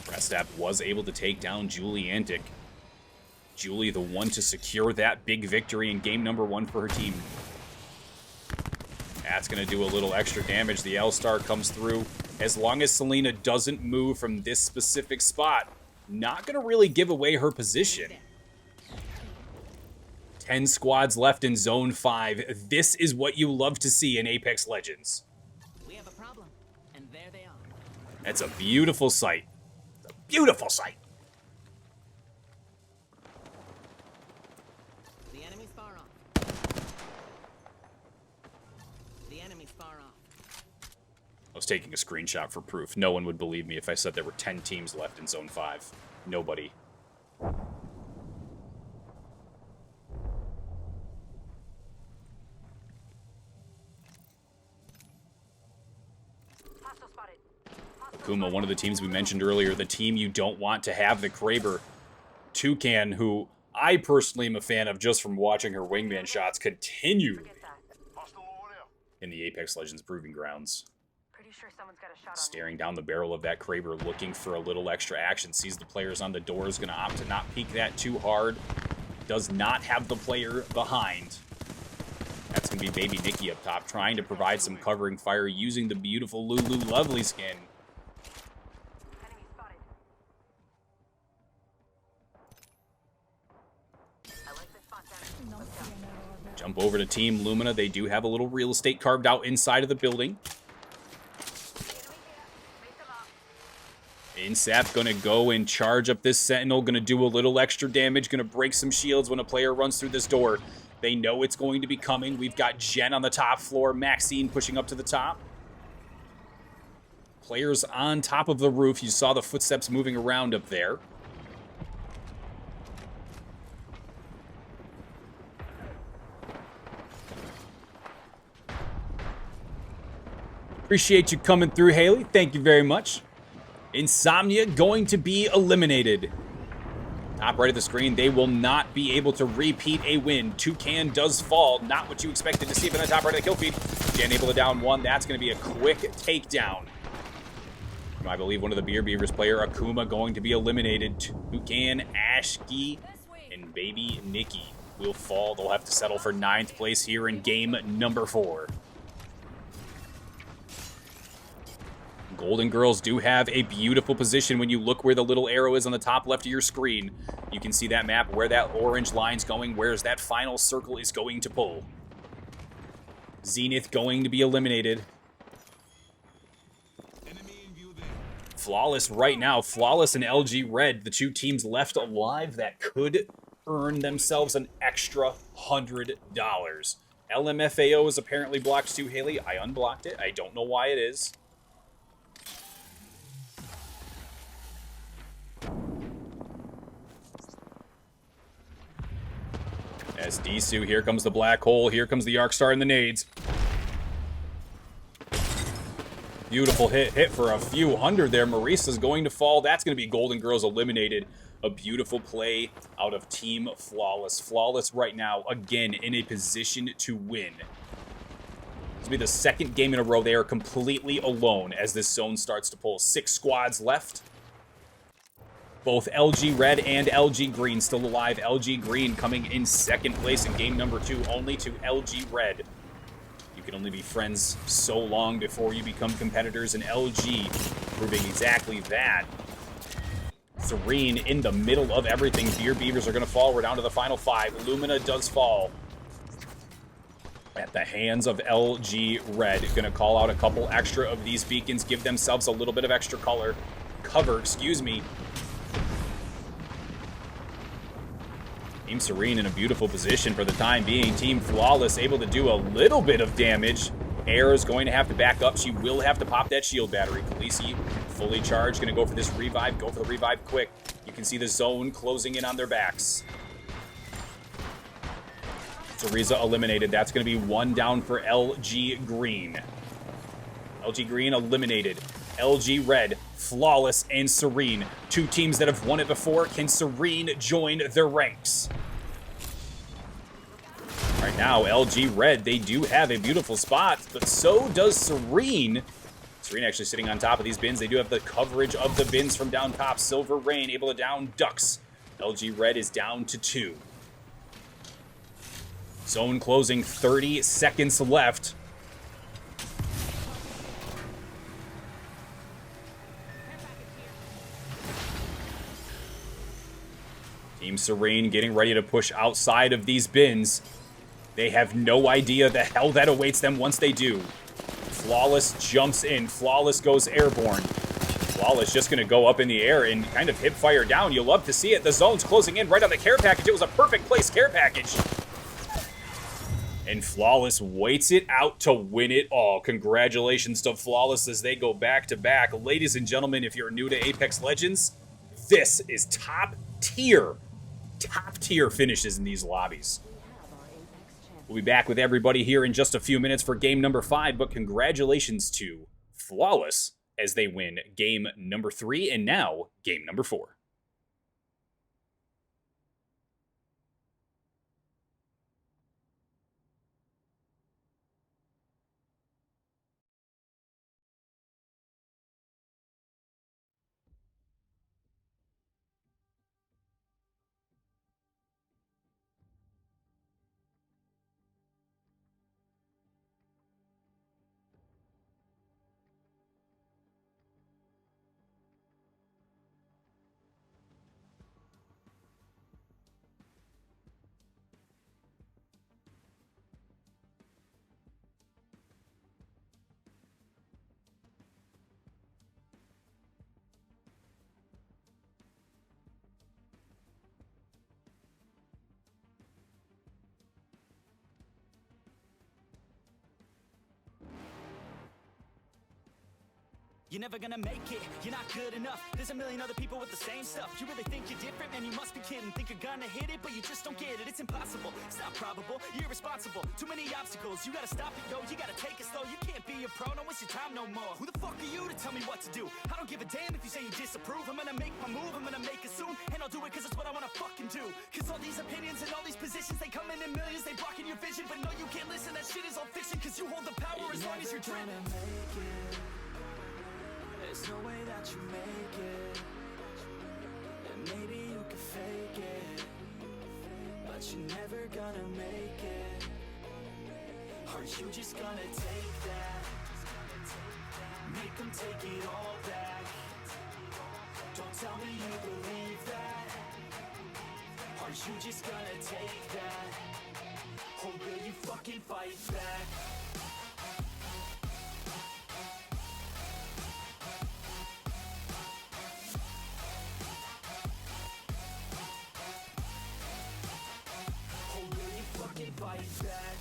Restap was able to take down Julie Antic. Julie, the one to secure that big victory in game number 1 for her team. That's going to do a little extra damage. The L-Star comes through. As long as Selena doesn't move from this specific spot, not going to really give away her position. 10 squads left in Zone 5. This is what you love to see in Apex Legends. We have a problem, and there they are. That's a beautiful sight. It's a beautiful sight. The enemy's far off. The enemy's far off. I was taking a screenshot for proof. No one would believe me if I said there were 10 teams left in Zone 5. Nobody. Kuma, one of the teams we mentioned earlier, the team you don't want to have the Kraber. Toucan, who I personally am a fan of just from watching her wingman shots continue in the Apex Legends Proving Grounds. Pretty sure someone's got a shot on Staring down the barrel of that Kraber, looking for a little extra action. Sees the players on the door, is going to opt to not peek that too hard. Does not have the player behind. That's going to be Baby Nikki up top, trying to provide some covering fire using the beautiful Lulu Lovely skin. Enemy spotted. I like this spot down. Let's go. Jump over to Team Lumina. They do have a little real estate carved out inside of the building. Insap gonna go and charge up this Sentinel. Gonna do a little extra damage. Gonna break some shields when a player runs through this door. They know it's going to be coming. We've got Jen on the top floor. Maxine pushing up to the top. Players on top of the roof. You saw the footsteps moving around up there. Appreciate you coming through, Haley. Thank you very much. Insomnia going to be eliminated. Top right of the screen, they will not be able to repeat a win. Toucan does fall. Not what you expected to see from the top right of the kill feed. Jen able to down one. That's going to be a quick takedown. I believe one of the Beer Beavers player, Akuma, going to be eliminated. Toucan, Ashki, and Baby Nikki will fall. They'll have to settle for 9th place here in game number 4. Golden Girls do have a beautiful position when you look where the little arrow is on the top left of your screen. You can see that map, where that orange line's going, where's that final circle is going to pull. Zenith going to be eliminated. Flawless right now. Flawless and LG Red, the two teams left alive that could earn themselves an extra $100. LMFAO is apparently blocked too, Haley. I unblocked it. I don't know why it is. As Disu, here comes the black hole, here comes the Arcstar and the nades. Beautiful hit for a few hundred there. Marisa's going to fall. That's going to be Golden Girls eliminated. A beautiful play out of Team Flawless. Flawless right now, again, in a position to win. This will be the second game in a row they are completely alone as this zone starts to pull. 6 squads left. Both LG Red and LG Green still alive. LG Green coming in 2nd place in game number 2, only to LG Red. You can only be friends so long before you become competitors, and LG proving exactly that. Serene in the middle of everything. Beer Beavers are going to fall. We're down to the final 5. Lumina does fall at the hands of LG Red. Going to call out a couple extra of these beacons, give themselves a little bit of extra cover, excuse me. Team Serene in a beautiful position for the time being. Team Flawless able to do a little bit of damage. Air is going to have to back up. She will have to pop that shield battery. Khaleesi fully charged, going to go for this revive. Go for the revive quick. You can see the zone closing in on their backs. Theresa eliminated. That's going to be one down for LG Green. LG Green eliminated. LG Red, Flawless, and Serene. Two teams that have won it before. Can Serene join their ranks? Right now, LG Red, they do have a beautiful spot, but so does Serene. Serene actually sitting on top of these bins. They do have the coverage of the bins from down top. Silver Rain able to down Ducks. LG Red is down to 2. Zone closing, 30 seconds left. Team Serene getting ready to push outside of these bins. They have no idea the hell that awaits them once they do. Flawless jumps in. Flawless goes airborne. Flawless just going to go up in the air and kind of hip fire down. You'll love to see it. The zone's closing in right on the care package. It was a perfect place care package. And Flawless waits it out to win it all. Congratulations to Flawless as they go back to back. Ladies and gentlemen, if you're new to Apex Legends, this is top tier finishes in these lobbies. We'll be back with everybody here in just a few minutes for game number 5, but congratulations to Flawless as they win game number 3 and now game number 4. You're never gonna make it, you're not good enough. There's a million other people with the same stuff. You really think you're different, man, you must be kidding. Think you're gonna hit it, but you just don't get it. It's impossible, it's not probable, you're irresponsible. Too many obstacles, you gotta stop it, yo. You gotta take it slow, you can't be a pro, don't waste your time no more. Who the fuck are you to tell me what to do? I don't give a damn if you say you disapprove. I'm gonna make my move, I'm gonna make it soon. And I'll do it cause it's what I wanna fucking do. Cause all these opinions and all these positions, they come in millions, they blocking your vision. But no, you can't listen, that shit is all fiction. Cause you hold the power as long as you're dreaming. There's no way that you make it, and maybe you can fake it, but you're never gonna make it. Are you just gonna take that? Make them take it all back. Don't tell me you believe that. Are you just gonna take that? Or will you fucking fight back? Fight back.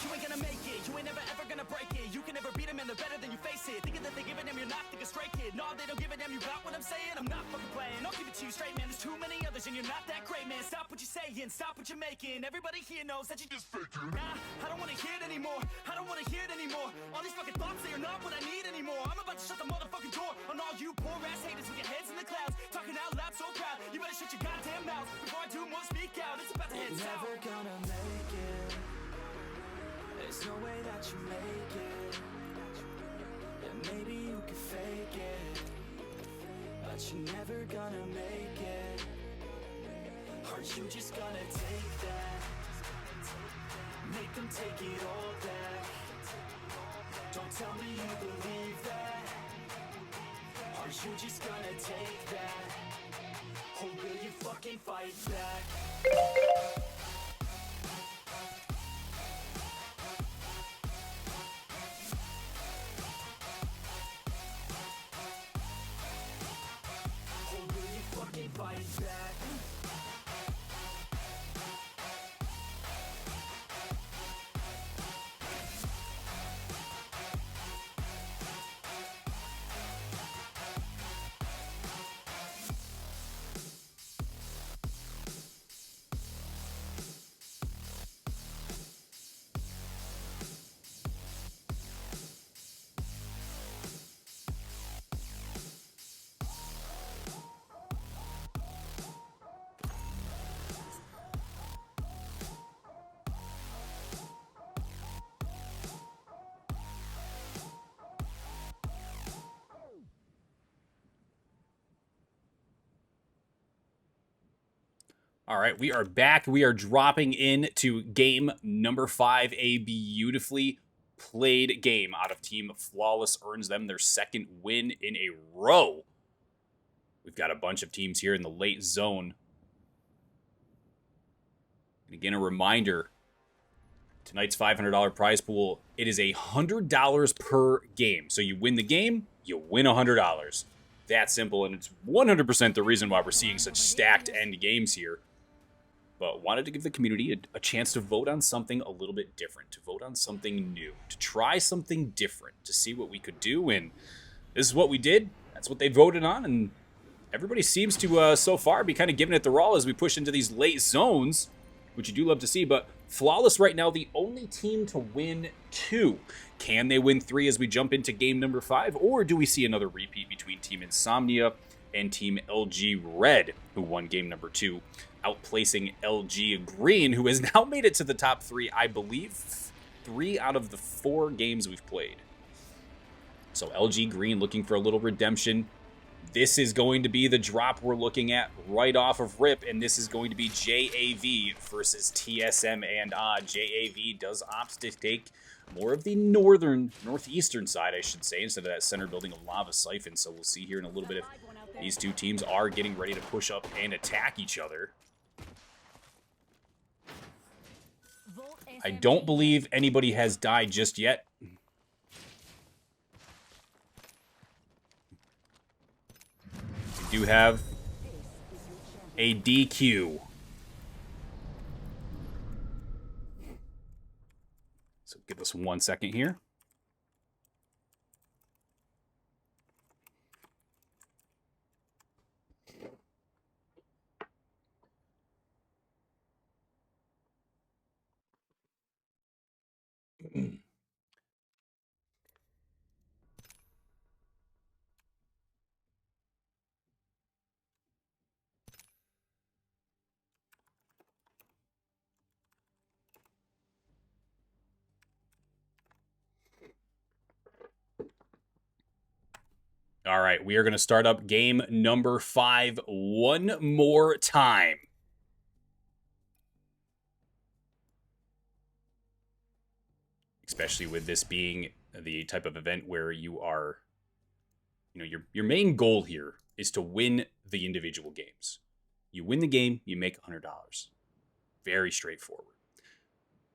You ain't gonna make it, you ain't never ever gonna break it. You can never beat them and they're better than you face it. Thinking that they give a damn, you're not thinking straight, kid. No, they don't give a damn, you got what I'm saying? I'm not fucking playing, I'll give it to you straight, man. There's too many others and you're not that great, man. Stop what you're saying, stop what you're making. Everybody here knows that you just faking. Nah, I don't wanna hear it anymore, I don't wanna hear it anymore. All these fucking thoughts, they are not what I need anymore. I'm about to shut the motherfucking door on all you poor ass haters with your heads in the clouds. Talking out loud so proud, you better shut your goddamn mouth before I do more speak out. It's about to head south. Never gonna make it. There's no way that you make it, and maybe you can fake it, but you're never gonna make it. Are you just gonna take that? Make them take it all back. Don't tell me you believe that. Are you just gonna take that? Or will you fucking fight back? All right, we are back. We are dropping into game number 5, a beautifully played game out of Team Flawless. Earns them their second win in a row. We've got a bunch of teams here in the late zone. And again, a reminder, tonight's $500 prize pool, it is $100 per game. So you win the game, you win $100. That simple, and it's 100% the reason why we're seeing such stacked end games here. But wanted to give the community a chance to vote on something a little bit different, to vote on something new, to try something different, to see what we could do. And this is what we did. That's what they voted on. And everybody seems to, so far, be kind of giving it the raw as we push into these late zones, which you do love to see. But Flawless right now, the only team to win 2. Can they win 3 as we jump into game number 5? Or do we see another repeat between Team Insomnia and Team LG Red, who won game number 2? Outplacing LG Green, who has now made it to the top 3, I believe, 3 out of the 4 games we've played. So LG Green looking for a little redemption. This is going to be the drop we're looking at right off of RIP, and this is going to be JAV versus TSM, and JAV does opt to take more of the northeastern side, I should say, instead of that center building of Lava Siphon. So we'll see here in a little bit if these two teams are getting ready to push up and attack each other. I don't believe anybody has died just yet. We do have a DQ. So give us 1 second here. All right, we are going to start up game number 5 one more time. Especially with this being the type of event where you are, your main goal here is to win the individual games. You win the game, you make $100. Very straightforward.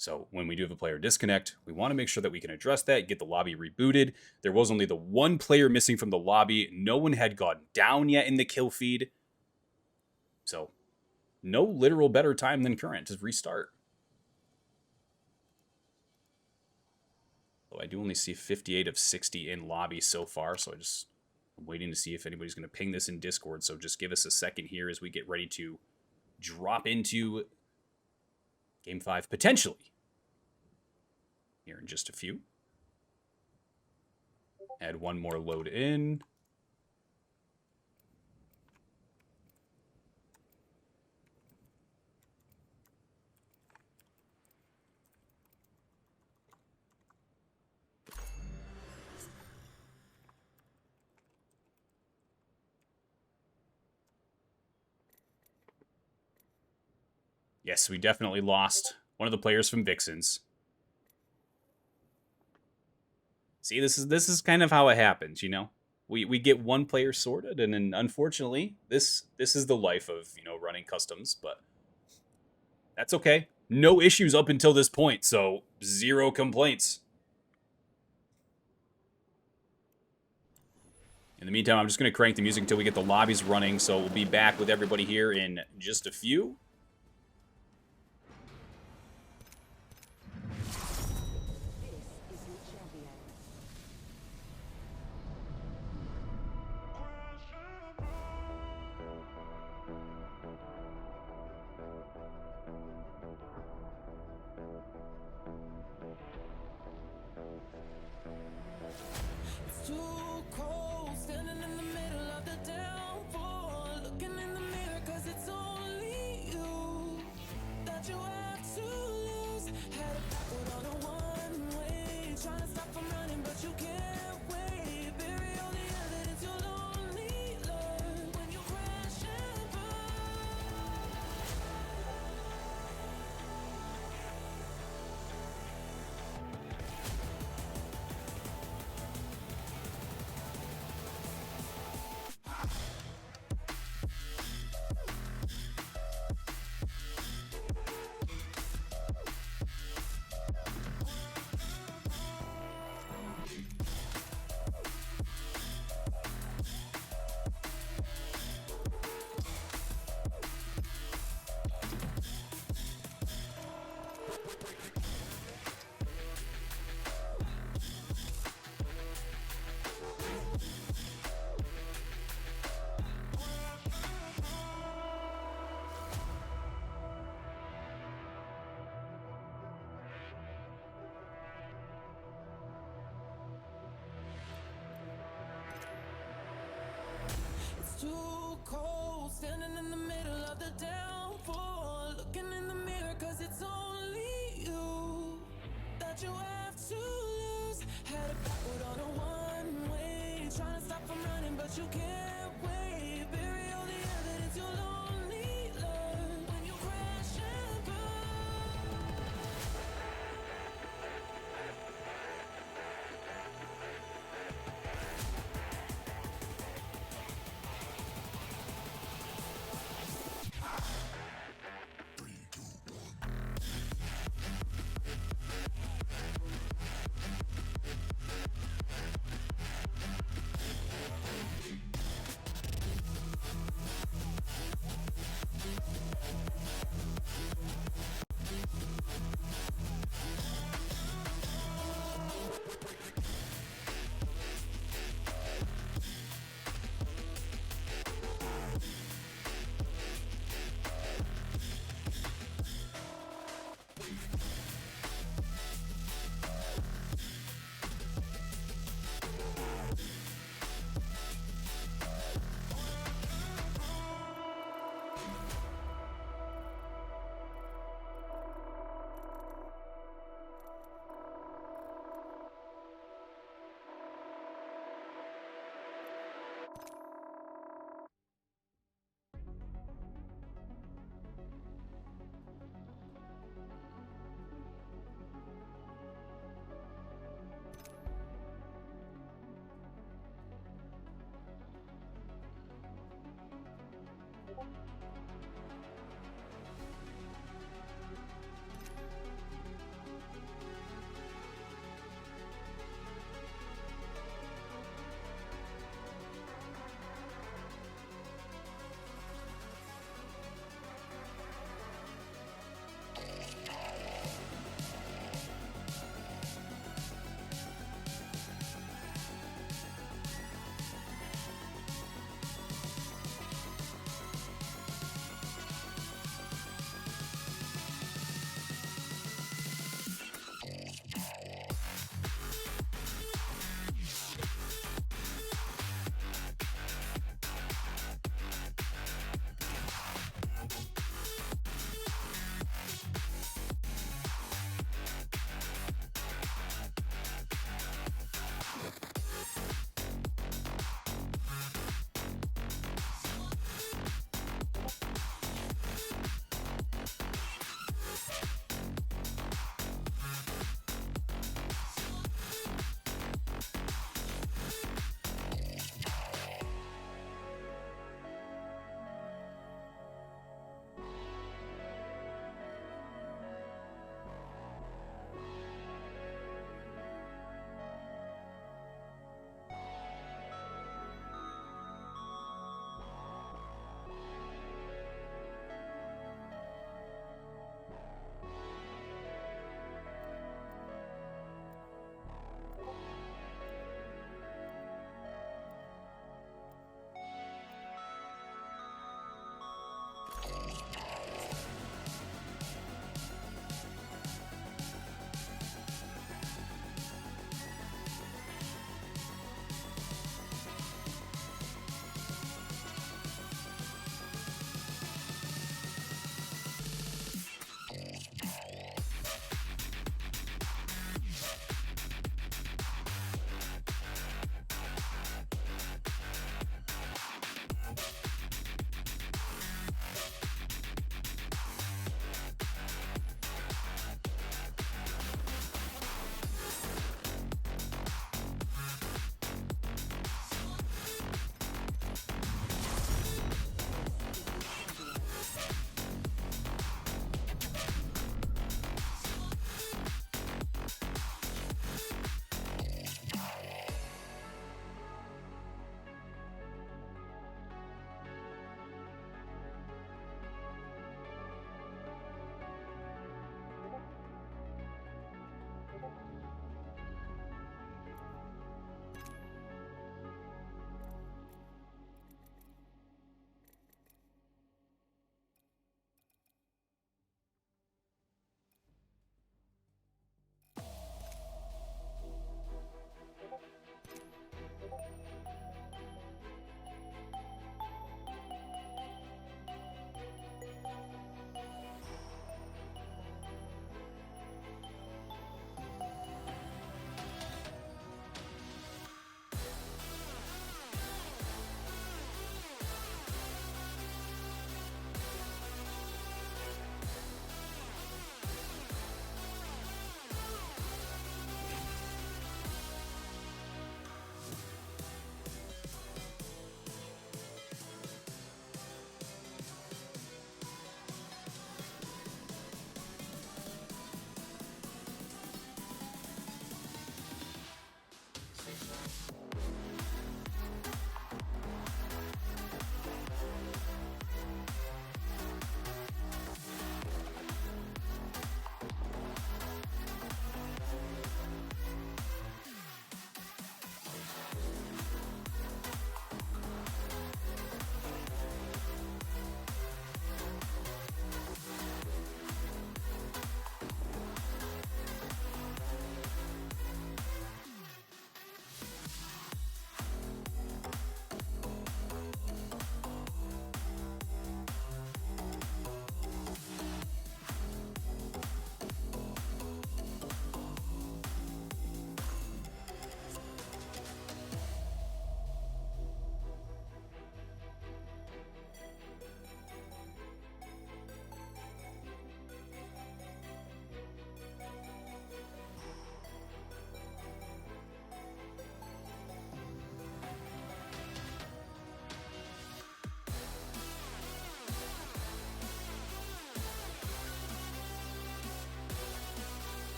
So when we do have a player disconnect, we want to make sure that we can address that, get the lobby rebooted. There was only the 1 player missing from the lobby. No one had gone down yet in the kill feed. So no literal better time than current to restart. Though I do only see 58 of 60 in lobby so far, so I'm waiting to see if anybody's going to ping this in Discord. So just give us a second here as we get ready to drop into Game 5, potentially, here in just a few. Add 1 more load in. Yes, we definitely lost one of the players from Vixens. See, this is kind of how it happens, We get 1 player sorted, and then unfortunately, this is the life of, running customs, but that's okay. No issues up until this point, so 0 complaints. In the meantime, I'm just going to crank the music until we get the lobbies running, so we'll be back with everybody here in just a few. downfall. Looking in the mirror, cause it's only you that you have to lose. Headed backward on a one-way, trying to stop from running, but you can't wait. Bury all the evidence you'll only learn when you crash and burn.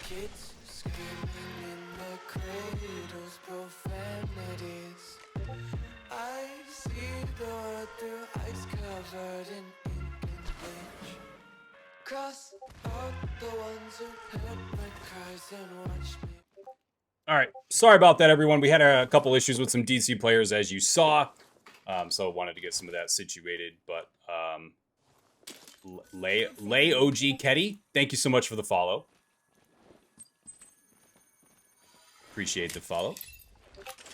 kids screaming in the cradles, profanities. I see the world through ice covered in ink and bleach. Cross out the ones who heard my cries and watched me. All right, sorry about that, everyone. We had a couple issues with some DC players, as you saw, so wanted to get some of that situated. But Lay OG Ketty, thank you so much for the follow. Appreciate the follow.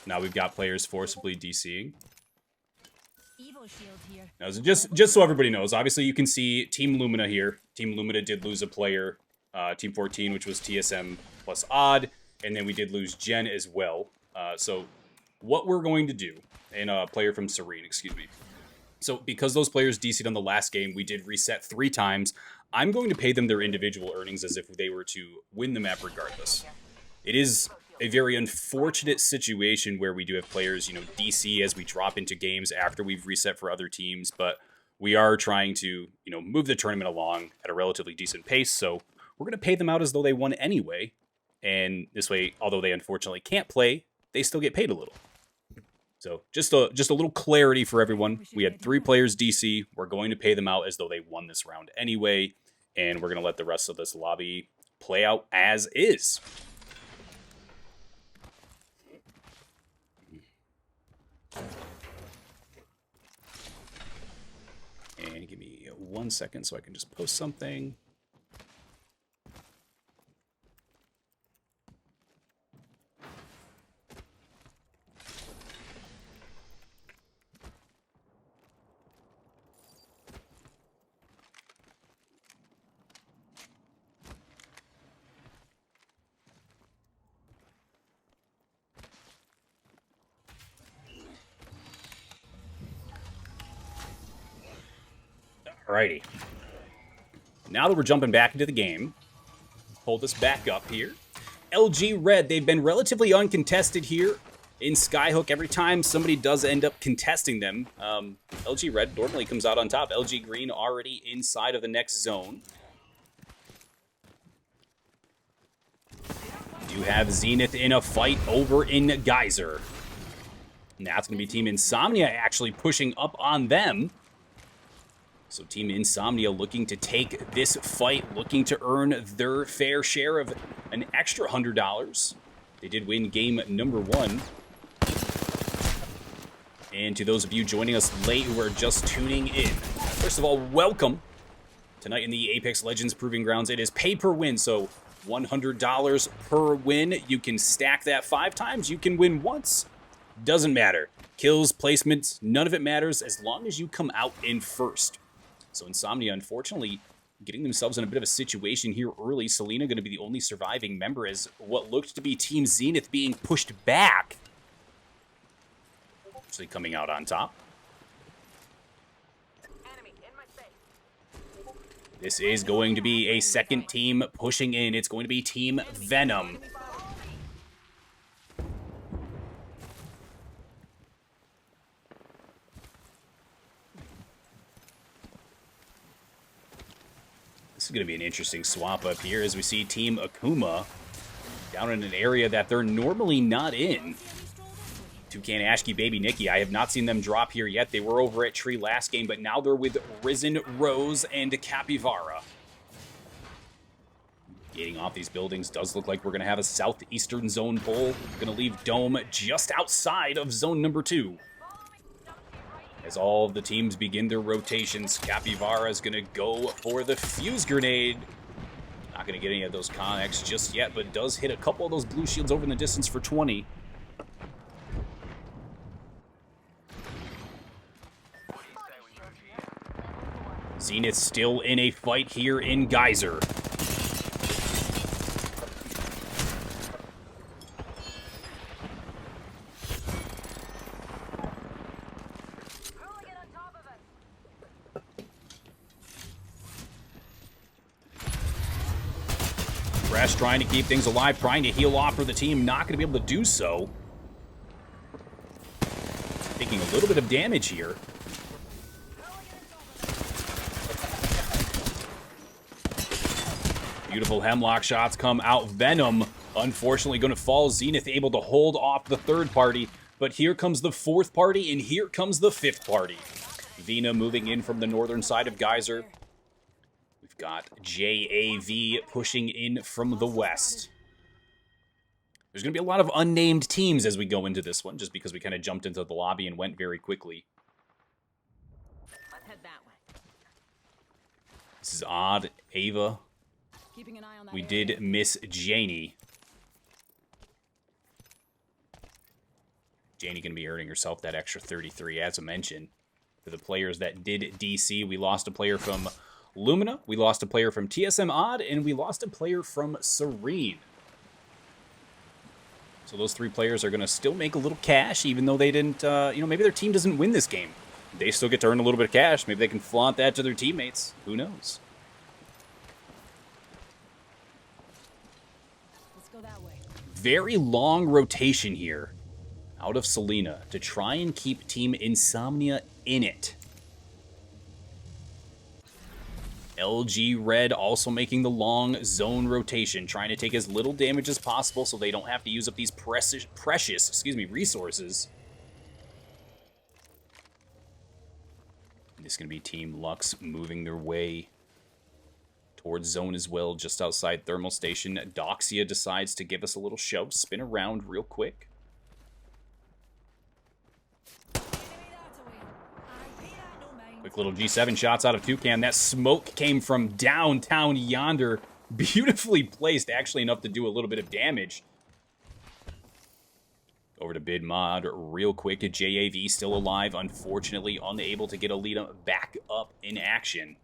Now we've got players forcibly DCing. Now, just so everybody knows, obviously you can see Team Lumina here. Team Lumina did lose a player, Team 14, which was TSM plus Odd. And then we did lose Jen as well. So what we're going to do, and a player from Serene, excuse me. So because those players DC'd on the last game, we did reset 3 times. I'm going to pay them their individual earnings as if they were to win the map regardless. It is a very unfortunate situation where we do have players, DC as we drop into games after we've reset for other teams. But we are trying to, move the tournament along at a relatively decent pace. So we're going to pay them out as though they won anyway. And this way, although they unfortunately can't play, they still get paid a little. So just a little clarity for everyone. We had 3 players DC. We're going to pay them out as though they won this round anyway. And we're going to let the rest of this lobby play out as is. And give me 1 second so I can just post something. Alrighty. Now that we're jumping back into the game, hold this back up here. LG Red, they've been relatively uncontested here in Skyhook. Every time somebody does end up contesting them, LG Red normally comes out on top. LG Green already inside of the next zone. We do have Zenith in a fight over in Geyser. And that's going to be Team Insomnia actually pushing up on them. So Team Insomnia looking to take this fight, looking to earn their fair share of an extra $100. They did win game number 1. And to those of you joining us late who are just tuning in, first of all, welcome. Tonight in the Apex Legends Proving Grounds, it is pay per win, so $100 per win. You can stack that 5 times, you can win once. Doesn't matter. Kills, placements, none of it matters as long as you come out in first. So Insomnia, unfortunately, getting themselves in a bit of a situation here early. Selena going to be the only surviving member as what looked to be Team Zenith being pushed back. Actually coming out on top. Enemy in my space. This is going to be a second team pushing in. It's going to be Team Venom. This is going to be an interesting swap up here as we see Team Akuma down in an area that they're normally not in. Toucan, Ashki, Baby Nikki, I have not seen them drop here yet. They were over at Tree last game, but now they're with Risen, Rose, and Capivara. Gating off these buildings does look like we're going to have a southeastern zone pull. Going to leave Dome just outside of zone number 2. As all of the teams begin their rotations, Capivara is going to go for the fuse grenade. Not going to get any of those connects just yet, but does hit a couple of those blue shields over in the distance for 20. Zenith still in a fight here in Geyser. Crash trying to keep things alive, trying to heal off for the team. Not going to be able to do so. Taking a little bit of damage here. Beautiful hemlock shots come out. Venom, unfortunately, going to fall. Zenith able to hold off the third party. But here comes the fourth party, and here comes the fifth party. Vina moving in from the northern side of Geyser. We've got JAV pushing in from the west. There's going to be a lot of unnamed teams as we go into this one, just because we kind of jumped into the lobby and went very quickly. Let's head that way. This is odd. Ava. Keeping an eye on that We area. did miss Janie. Janie going to be earning herself that extra 33, as I mentioned. For the players that did DC, we lost a player from Lumina, we lost a player from TSM Odd, and we lost a player from Serene. So those 3 players are going to still make a little cash, even though they didn't, maybe their team doesn't win this game. They still get to earn a little bit of cash. Maybe they can flaunt that to their teammates. Who knows? Let's go that way. Very long rotation here out of Selena to try and keep Team Insomnia in it. LG Red also making the long zone rotation, trying to take as little damage as possible so they don't have to use up these precious resources. This is going to be Team Lux moving their way towards zone as well, just outside Thermal Station. Doxia decides to give us a little show, spin around real quick. Quick little G7 shots out of Toucan. That smoke came from downtown yonder. Beautifully placed, actually enough to do a little bit of damage. Over to Bid Mod real quick. JAV still alive, unfortunately unable to get Alita back up in action.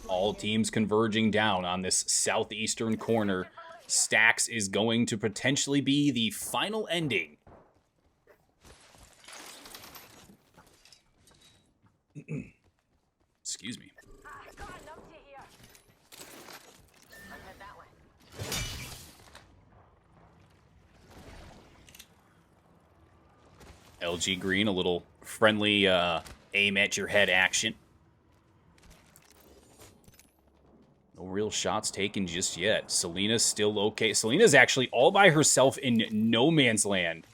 All teams converging down on this southeastern corner. Stax is going to potentially be the final ending. Excuse me. Got an update here. Let's head that way. LG Green, a little friendly aim at your head action. No real shots taken just yet. Selena's still okay. Selena's actually all by herself in no man's land.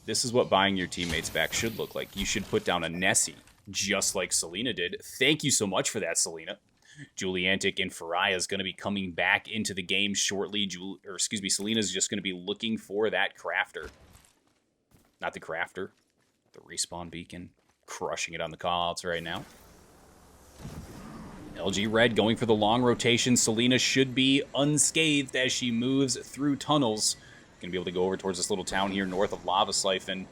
This is what buying your teammates back should look like. You should put down a Nessie, just like Selena did. Thank you so much for that, Selena. Juliantic and Faria is going to be coming back into the game shortly. Selena's just going to be looking for that crafter. Not the crafter. The respawn beacon. Crushing it on the callouts right now. LG Red going for the long rotation. Selena should be unscathed as she moves through tunnels. Going to be able to go over towards this little town here north of Lava Siphon.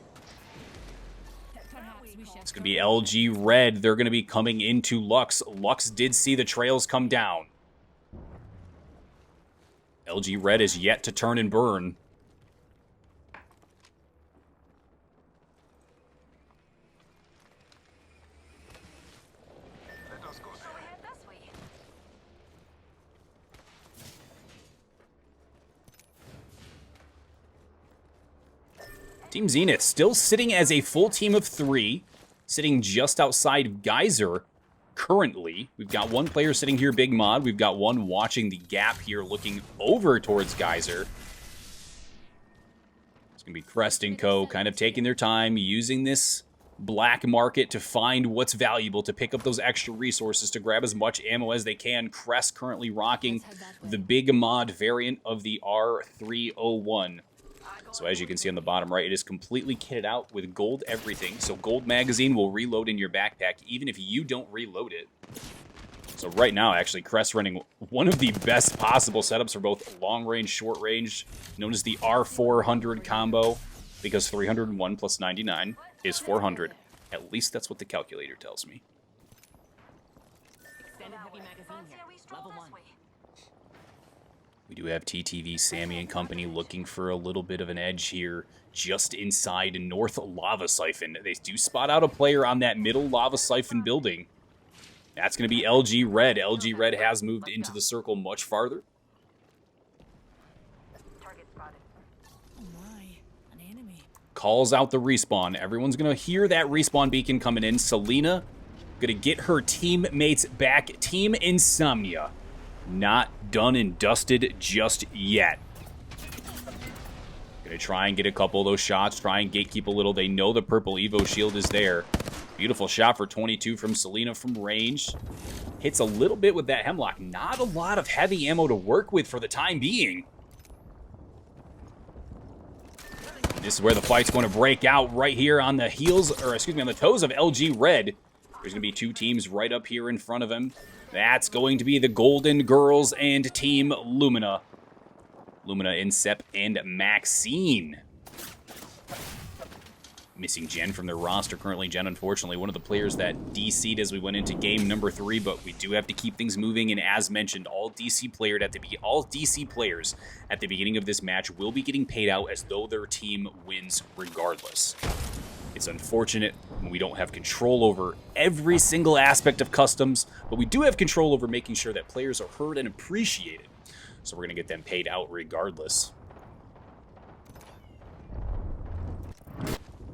It's going to be LG Red. They're going to be coming into Lux. Lux did see the trails come down. LG Red is yet to turn and burn. Team Zenith still sitting as a full team of 3, sitting just outside of Geyser currently. We've got one player sitting here, Big Mod. We've got one watching the gap here, looking over towards Geyser. It's going to be Crest & Co. kind of taking their time, using this black market to find what's valuable, to pick up those extra resources, to grab as much ammo as they can. Crest currently rocking the Big Mod variant of the R301. So as you can see on the bottom right, it is completely kitted out with gold everything. So gold magazine will reload in your backpack even if you don't reload it. So right now, actually, Crest running one of the best possible setups for both long range, short range, known as the R400 combo, because 301 plus 99 is 400. At least that's what the calculator tells me. Extended heavy magazine here. Level 1. We do have TTV, Sammy and company looking for a little bit of an edge here just inside North Lava Siphon. They do spot out a player on that middle Lava Siphon building. That's going to be LG Red. LG Red has moved into the circle much farther. Target spotted. Oh my, an enemy. Calls out the respawn. Everyone's going to hear that respawn beacon coming in. Selena Gonna get her teammates back. Team Insomnia. Not done and dusted just yet. Gonna try and get a couple of those shots. Try and gatekeep a little. They know the purple Evo shield is there. Beautiful shot for 22 from Selena from range. Hits a little bit with that Hemlock. Not a lot of heavy ammo to work with for the time being. This is where the fight's going to break out right here on the heels, or excuse me, on the toes of LG Red. There's going to be two teams right up here in front of him. That's going to be the Golden Girls and Team Lumina. Lumina, Incep, and Maxine. Missing Jen from their roster currently. Jen, unfortunately, one of the players that DC'd as we went into game number 3, but we do have to keep things moving. And as mentioned, all DC players at the beginning of this match will be getting paid out as though their team wins regardless. It's unfortunate when we don't have control over every single aspect of customs, but we do have control over making sure that players are heard and appreciated. So we're going to get them paid out regardless.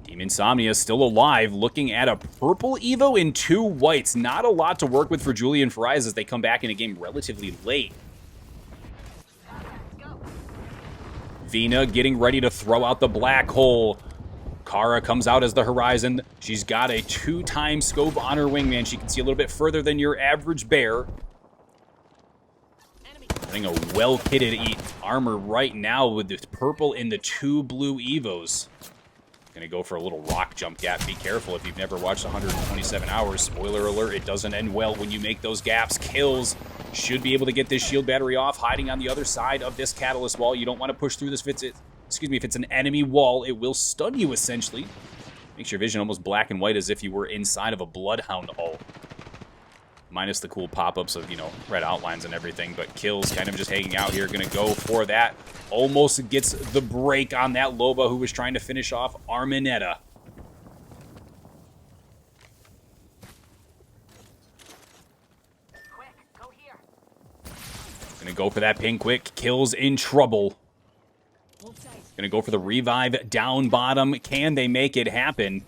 Team Insomnia still alive, looking at a purple Evo and 2 whites. Not a lot to work with for Julian Fries as they come back in a game relatively late. Vina getting ready to throw out the black hole. Kara comes out as the Horizon. She's got a 2-time scope on her wingman. She can see a little bit further than your average bear. Having a well-kitted armor right now with the purple and the 2 blue Evos. Gonna go for a little rock jump gap. Be careful if you've never watched 127 hours. Spoiler alert, it doesn't end well when you make those gaps. Kills should be able to get this shield battery off, hiding on the other side of this catalyst wall. You don't want to push through this if it's an enemy wall. It will stun you essentially. Makes your vision almost black and white as if you were inside of a bloodhound hull. Minus the cool pop-ups of, red outlines and everything, but Kills kind of just hanging out here. Gonna go for that. Almost gets the break on that Loba who was trying to finish off Arminetta. Quick, go here. Gonna go for that ping quick. Kills in trouble. Gonna go for the revive down bottom. Can they make it happen?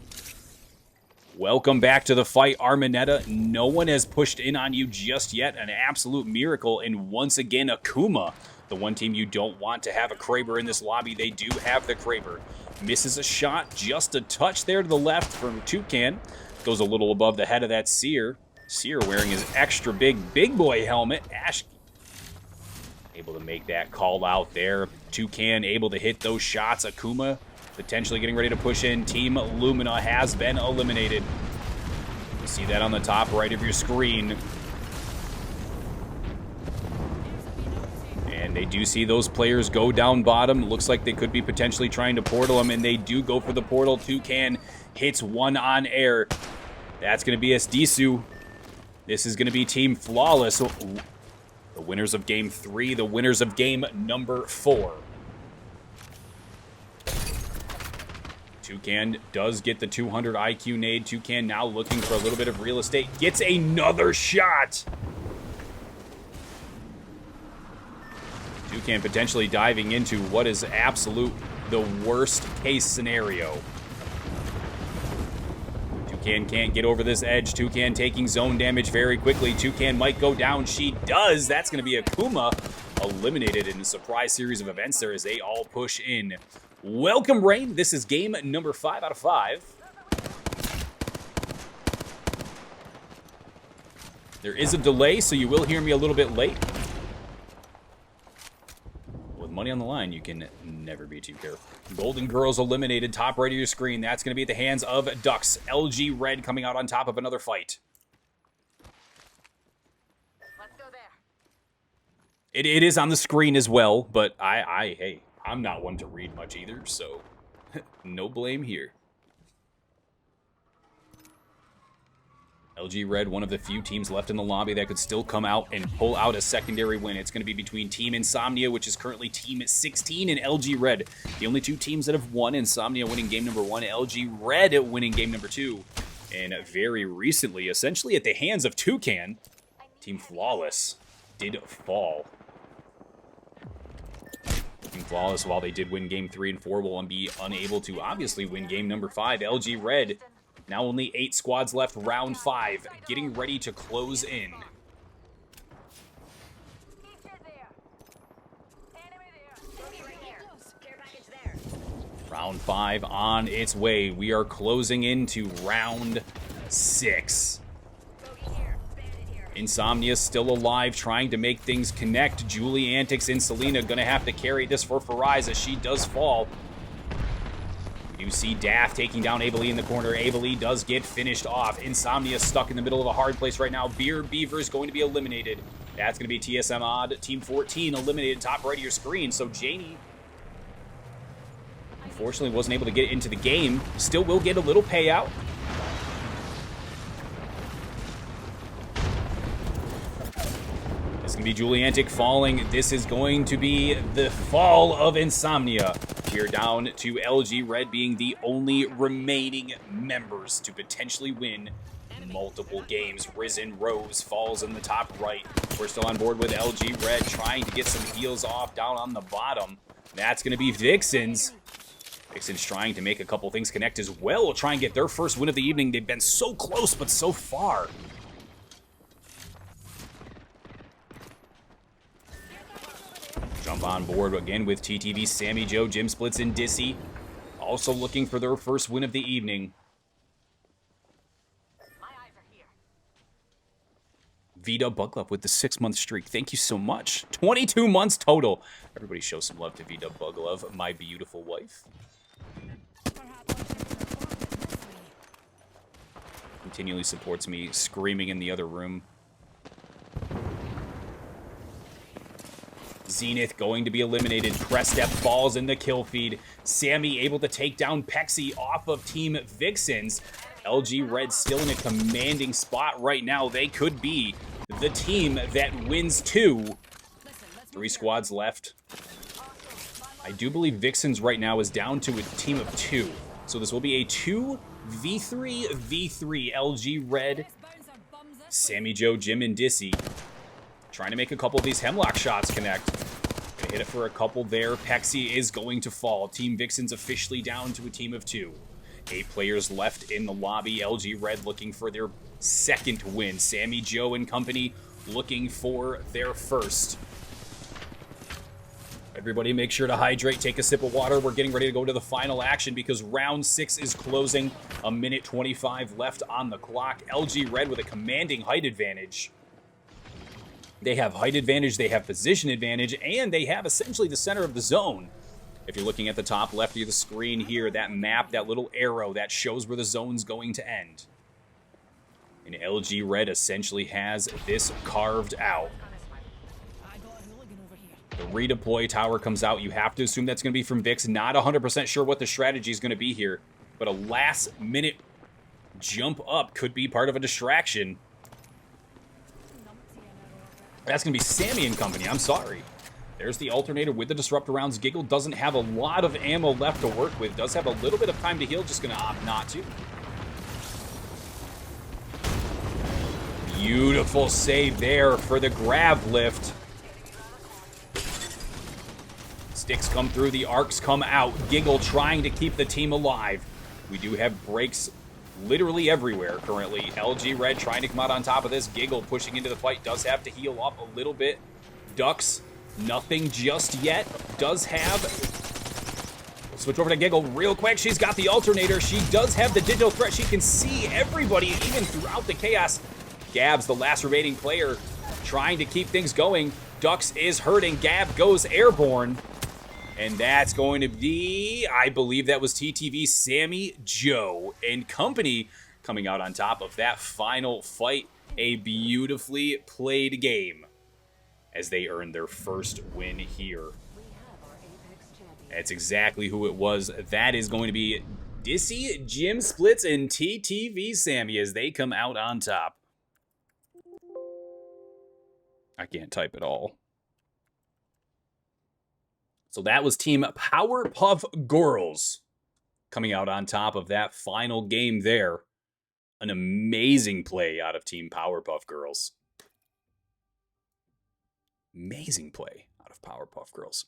Welcome back to the fight, Arminetta. No one has pushed in on you just yet. An absolute miracle. And once again, Akuma, the one team you don't want to have a Kraber in this lobby. They do have the Kraber. Misses a shot, just a touch there to the left from Toucan. Goes a little above the head of that Seer. Seer wearing his extra big boy helmet. Ash able to make that call out there. Toucan able to hit those shots. Akuma potentially getting ready to push in. Team Lumina has been eliminated. You see that on the top right of your screen. And they do see those players go down bottom. Looks like they could be potentially trying to portal them, and they do go for the portal. Toucan hits one on air. That's going to be Esdisu. This is going to be Team Flawless. The winners of Game 3, the winners of Game number 4. Toucan does get the 200 IQ nade. Toucan now looking for a little bit of real estate. Gets another shot. Toucan potentially diving into what is the worst case scenario. Toucan can't get over this edge. Toucan taking zone damage very quickly. Toucan might go down. She does. That's going to be Akuma eliminated in a surprise series of events there as they all push in. Welcome, Rain. This is game number 5 out of 5. There is a delay, so you will hear me a little bit late. With money on the line, you can never be too careful. Golden Girls eliminated, top right of your screen. That's going to be at the hands of Ducks. LG Red coming out on top of another fight. Let's go there. It is on the screen as well, but hey, I'm not one to read much either, so no blame here. LG Red, one of the few teams left in the lobby that could still come out and pull out a secondary win. It's going to be between Team Insomnia, which is currently Team 16, and LG Red. The only two teams that have won. Insomnia winning game number 1, LG Red winning game number 2. And very recently, essentially at the hands of Toucan, Team Flawless did fall. Team Flawless, while they did win game 3 and 4, will be unable to obviously win game number 5. LG Red Now only 8 squads left, round 5, getting ready to close in. Round 5 on its way. We are closing into round 6. Insomnia still alive, trying to make things connect. Julie Antics and Selena gonna have to carry this for Fariza. She does fall. We do see Daft taking down Abelie in the corner. Abelie does get finished off. Insomnia stuck in the middle of a hard place right now. Beer Beaver is going to be eliminated. That's going to be TSM Odd. Team 14 eliminated top right of your screen. So Janie, unfortunately, wasn't able to get into the game. Still will get a little payout. This is going to be Julie Antic falling. This is going to be the fall of Insomnia. We're down to LG Red being the only remaining members to potentially win multiple games. Risen Rose falls in the top right. We're still on board with LG Red, trying to get some heals off down on the bottom. That's going to be Vixens. Vixens trying to make a couple things connect as well. Will try and get their first win of the evening. They've been so close, but so far. Jump on board again with TTV, Sammy Joe, Jim Splits, and Dissy. Also looking for their first win of the evening. My eyes are here. Vita Buglove with the 6-month streak. Thank you so much. 22 months total. Everybody show some love to Vita Buglove, my beautiful wife. Continually supports me, screaming in the other room. Zenith going to be eliminated. Press Step falls in the kill feed. Sammy able to take down Pexi off of Team Vixens. LG Red still in a commanding spot right now. They could be the team that wins 2. 3 squads left. I do believe Vixens right now is down to a team of 2. So this will be a 2v3v3. LG Red, Sammy Joe, Jim, and Dissy. Trying to make a couple of these Hemlock shots connect. Gonna hit it for a couple there. Pexi is going to fall. Team Vixens officially down to a team of 2. 8 players left in the lobby. LG Red looking for their second win. Sammy Joe and company looking for their first. Everybody make sure to hydrate, take a sip of water. We're getting ready to go to the final action because round 6 is closing. 1:25 left on the clock. LG Red with a commanding height advantage. They have height advantage, they have position advantage, and they have essentially the center of the zone. If you're looking at the top left of the screen here, that map, that little arrow, that shows where the zone's going to end. And LG Red essentially has this carved out. The redeploy tower comes out. You have to assume that's going to be from Vix. Not 100% sure what the strategy is going to be here, but a last-minute jump up could be part of a distraction. That's going to be Sammy and company. I'm sorry. There's the alternator with the disruptor rounds. Giggle doesn't have a lot of ammo left to work with. Does have a little bit of time to heal. Just going to opt not to. Beautiful save there for the grab lift. Sticks come through. The arcs come out. Giggle trying to keep the team alive. We do have breaks literally everywhere currently. LG Red trying to come out on top of this. Giggle pushing into the fight. Does have to heal up a little bit. Ducks, nothing just yet. Does have... Switch over to Giggle real quick. She's got the alternator. She does have the digital threat. She can see everybody even throughout the chaos. Gab's the last remaining player trying to keep things going. Ducks is hurting. Gab goes airborne. And that's going to be, I believe that was TTV, Sammy Joe and company coming out on top of that final fight. A beautifully played game as they earn their first win here. That's exactly who it was. That is going to be Dissy, Jim Splits, and TTV Sammy as they come out on top. I can't type at all. So that was Team Powerpuff Girls coming out on top of that final game there. An amazing play out of Team Powerpuff Girls. Amazing play out of Powerpuff Girls.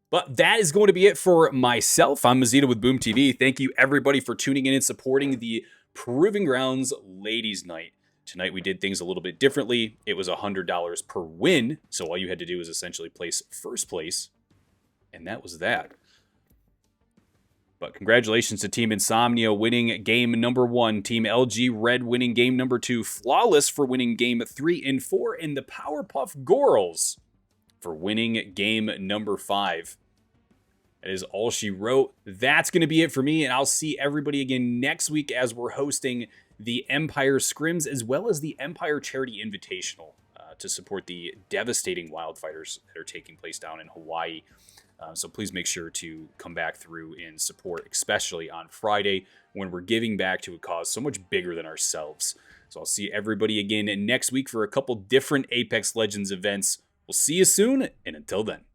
But that is going to be it for myself. I'm Mazita with Boom TV. Thank you everybody for tuning in and supporting the Proving Grounds Ladies Night. Tonight we did things a little bit differently. It was $100 per win, so all you had to do was essentially place first place, and that was that. But congratulations to Team Insomnia winning game number 1, Team LG Red winning game number 2, Flawless for winning game 3 and 4, and the Powerpuff Girls for winning game number 5. That is all she wrote. That's going to be it for me, and I'll see everybody again next week as we're hosting the Empire Scrims as well as the Empire Charity Invitational to support the devastating wildfires that are taking place down in Hawaii. So please make sure to come back through and support, especially on Friday when we're giving back to a cause so much bigger than ourselves. So I'll see everybody again next week for a couple different Apex Legends events. We'll see you soon, and until then.